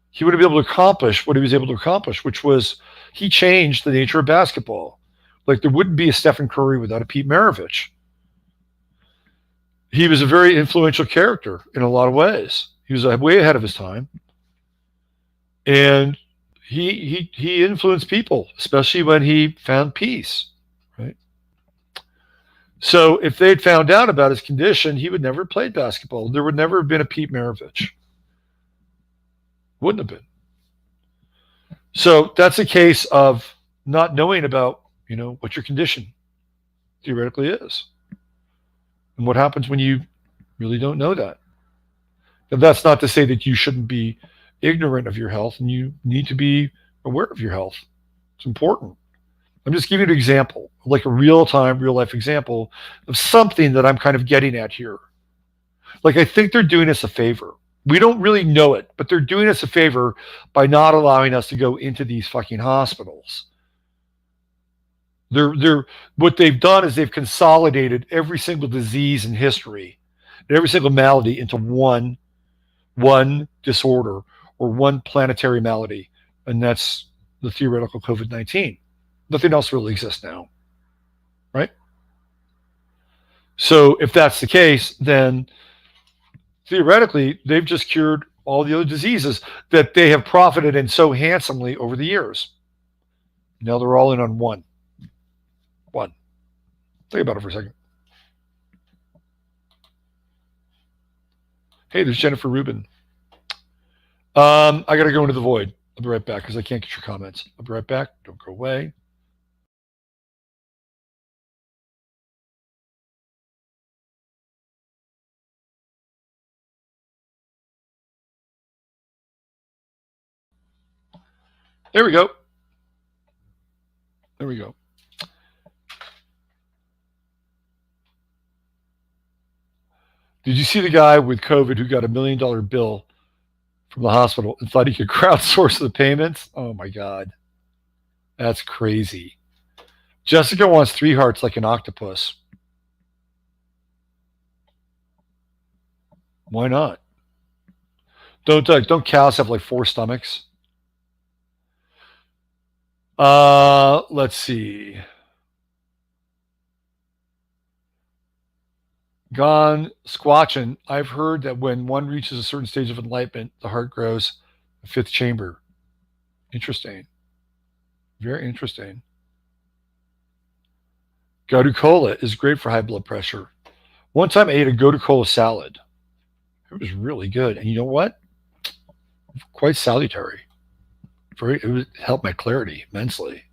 He wouldn't be able to accomplish what he was able to accomplish, which was he changed the nature of basketball. Like, there wouldn't be a Stephen Curry without a Pete Maravich. He was a very influential character in a lot of ways. He was way ahead of his time. And he influenced people, especially when he found peace, right? So if they'd found out about his condition, he would never have played basketball. There would never have been a Pete Maravich. Wouldn't have been. So that's a case of not knowing about, what your condition theoretically is. And what happens when you really don't know that. And that's not to say that you shouldn't be ignorant of your health, and you need to be aware of your health. It's important. I'm just giving you an example, like a real-time, real-life example of something that I'm kind of getting at here. Like, I think they're doing us a favor. We don't really know it, but they're doing us a favor by not allowing us to go into these fucking hospitals. What they've done is they've consolidated every single disease in history, every single malady into one disorder or one planetary malady, and that's the theoretical COVID-19. Nothing else really exists now, right? So if that's the case, then theoretically they've just cured all the other diseases that they have profited in so handsomely over the years. Now they're all in on one. Think about it for a second. Hey, there's Jennifer Rubin. I got to go into the void. I'll be right back because I can't get your comments. I'll be right back. Don't go away. There we go. Did you see the guy with COVID who got $1 million bill from the hospital and thought he could crowdsource the payments? Oh my God. That's crazy. Jessica wants 3 hearts like an octopus. Why not? Don't cows have like 4 stomachs? Let's see. Gone squatching. I've heard that when one reaches a certain stage of enlightenment, the heart grows a fifth chamber. Interesting. Very interesting. Gotu cola is great for high blood pressure. One time I ate a gotu cola salad. It was really good. And you know what? Quite salutary. It helped my clarity immensely.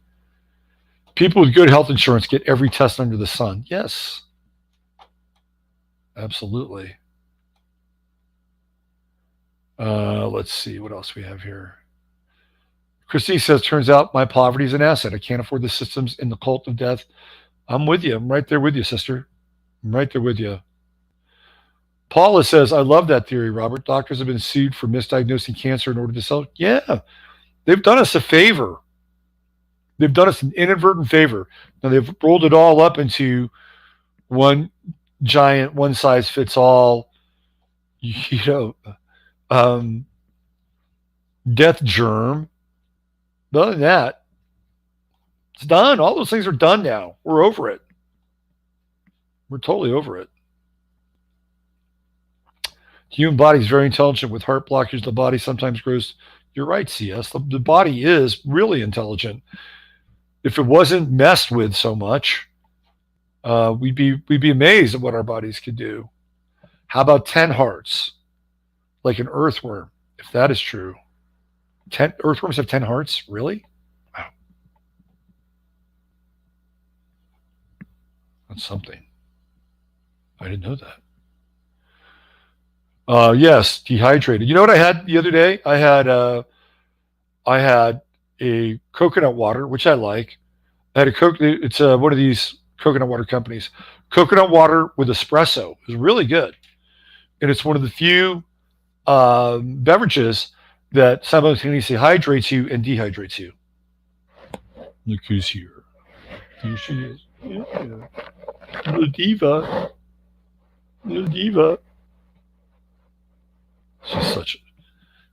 People with good health insurance get every test under the sun. Yes, absolutely. Let's see what else we have here. Christine says, turns out my poverty is an asset. I can't afford the systems in the cult of death. I'm with you. I'm right there with you, sister. I'm right there with you. Paula says, I love that theory, Robert. Doctors have been sued for misdiagnosing cancer in order to sell. Yeah, they've done us a favor. They've done us an inadvertent favor. Now they've rolled it all up into one giant, one size fits all, you know, um, death germ. But other than that, it's done. All those things are done now. We're over it. We're totally over it. The human body is very intelligent. With heart blockage, the body sometimes grows. You're right, CS. The body is really intelligent. If it wasn't messed with so much, we'd be amazed at what our bodies could do. How about 10 hearts, like an earthworm? If that is true, 10 earthworms have 10 hearts. Really? Wow, that's something. I didn't know that. Yes, dehydrated. You know what I had the other day? I had a coconut water, which I like. I had a Coke. It's one of these coconut water companies. Coconut water with espresso is really good, and it's one of the few beverages that simultaneously hydrates you and dehydrates you. Look who's here. Here she is. Yeah. Little diva. Little diva.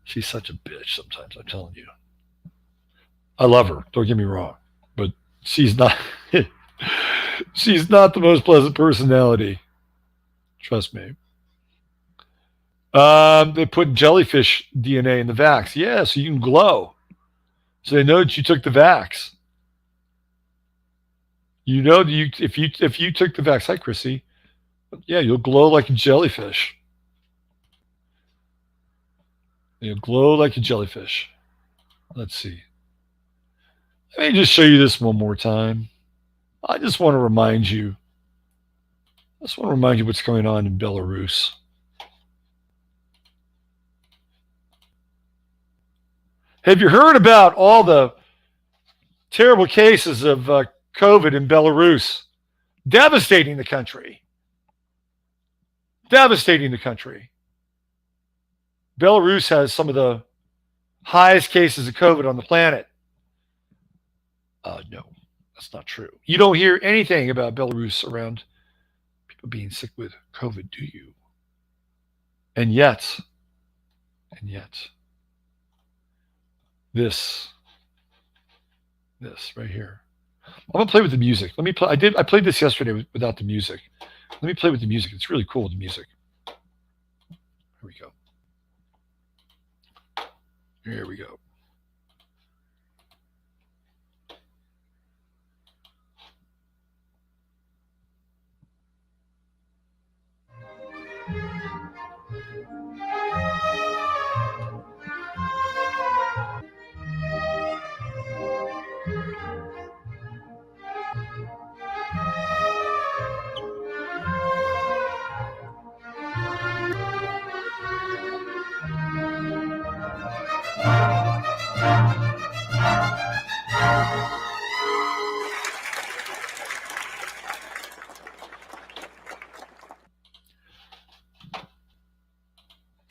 She's such a bitch sometimes, I'm telling you. I love her, don't get me wrong. But she's not she's not the most pleasant personality. Trust me. They put jellyfish DNA in the vax. Yeah, so you can glow. So they know that you took the vax. You know that if you took the vax, hi Chrissy. Yeah, you'll glow like a jellyfish. You'll glow like a jellyfish. Let's see. Let me just show you this one more time. I just want to remind you. What's going on in Belarus. Have you heard about all the terrible cases of COVID in Belarus? Devastating the country. Devastating the country. Belarus has some of the highest cases of COVID on the planet. No, that's not true. You don't hear anything about Belarus around people being sick with COVID, do you? And yet, this right here. I'm gonna play with the music. Let me play. I played this yesterday without the music. Let me play with the music. It's really cool with the music. Here we go. Here we go.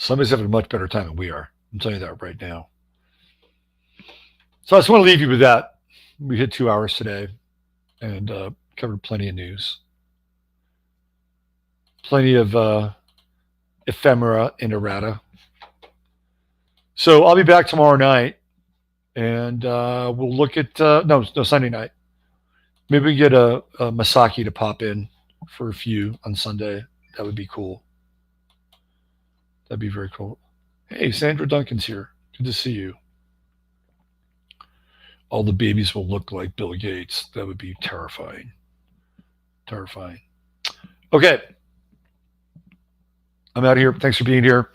Somebody's having a much better time than we are. I'm telling you that right now. So I just want to leave you with that. We hit 2 hours today and covered plenty of news. Plenty of ephemera and errata. So I'll be back tomorrow night, and we'll look at no Sunday night. Maybe we get a Masaki to pop in for a few on Sunday. That would be cool. That'd be very cool. Hey, Sandra Duncan's here. Good to see you. All the babies will look like Bill Gates. That would be terrifying. Terrifying. Okay. I'm out of here. Thanks for being here.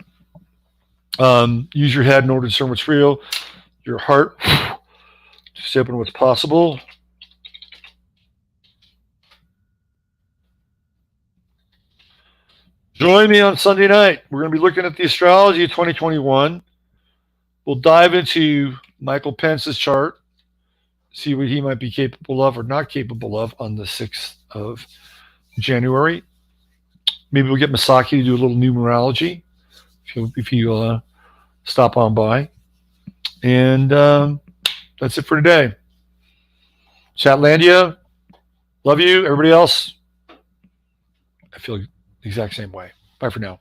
Use your head in order to discern what's real. Your heart. Just open what's possible. Join me on Sunday night. We're going to be looking at the astrology of 2021. We'll dive into Michael Pence's chart, see what he might be capable of or not capable of on the 6th of January. Maybe we'll get Masaki to do a little numerology if you stop on by. And that's it for today. Chatlandia, love you. Everybody else, I feel the exact same way. Bye for now.